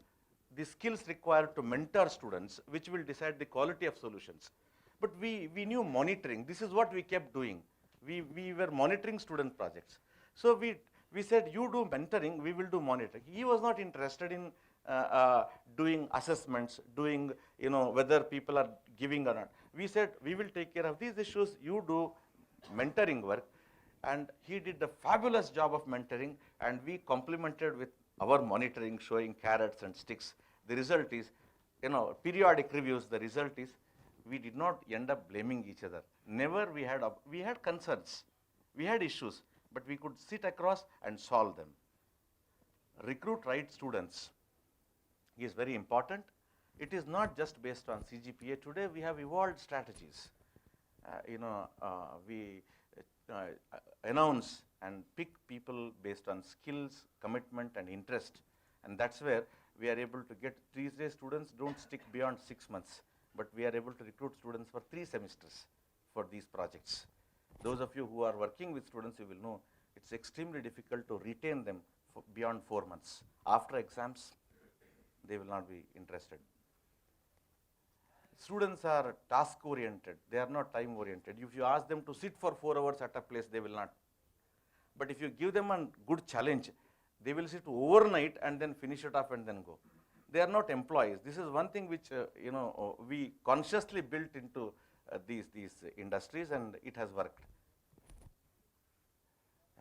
the skills required to mentor students, which will decide the quality of solutions. But we knew monitoring. This is what we kept doing. We were monitoring student projects. So we said, you do mentoring, we will do monitoring. He was not interested in doing assessments, doing, whether people are giving or not. We said, we will take care of these issues, you do mentoring work. And he did a fabulous job of mentoring, and we complemented with our monitoring, showing carrots and sticks. The result is, periodic reviews, the result is, we did not end up blaming each other. Never we had concerns, we had issues, but we could sit across and solve them. Recruit right students is very important. It is not just based on CGPA. Today we have evolved strategies. We announce and pick people based on skills, commitment, and interest. And that's where we are able to get, these days students don't stick beyond 6 months, but we are able to recruit students for 3 semesters for these projects. Those of you who are working with students, you will know it's extremely difficult to retain them for beyond 4 months. After exams, they will not be interested. Students are task-oriented, they are not time-oriented. If you ask them to sit for 4 hours at a place, they will not. But if you give them a good challenge, they will sit overnight and then finish it off and then go. They are not employees. This is one thing which we consciously built into these industries, and it has worked.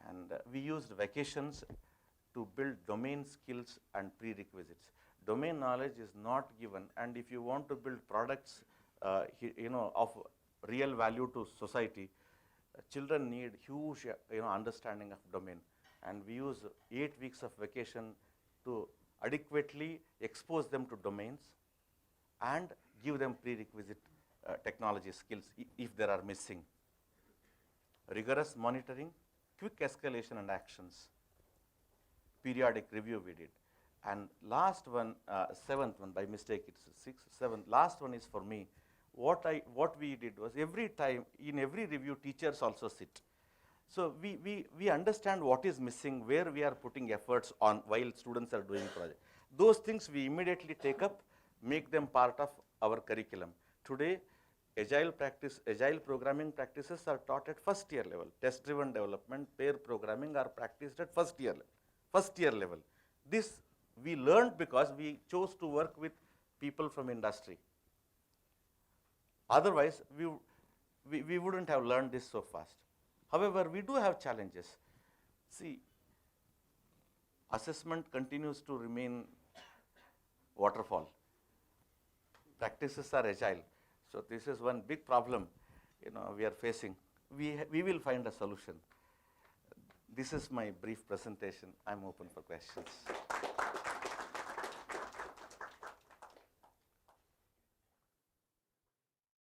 And we used vacations to build domain skills and prerequisites. Domain knowledge is not given, and if you want to build products of real value to society, children need huge understanding of domain. And we use 8 weeks of vacation to adequately expose them to domains and give them prerequisite technology skills if there are missing. Rigorous monitoring, quick escalation and actions. Periodic review we did. And last one, 7th one, by mistake it's 6th, 7th, last one is for me. What we did was, every time, in every review, teachers also sit. So we understand what is missing, where we are putting efforts on while students are doing project. Those things we immediately take up, make them part of our curriculum. Today, agile programming practices are taught at first year level. Test-driven development, pair programming are practiced at first year level. This we learned because we chose to work with people from industry. Otherwise, we wouldn't have learned this so fast. However, we do have challenges. See, assessment continues to remain waterfall. Practices are agile. So this is one big problem we are facing. We will find a solution. This is my brief presentation. I'm open for questions.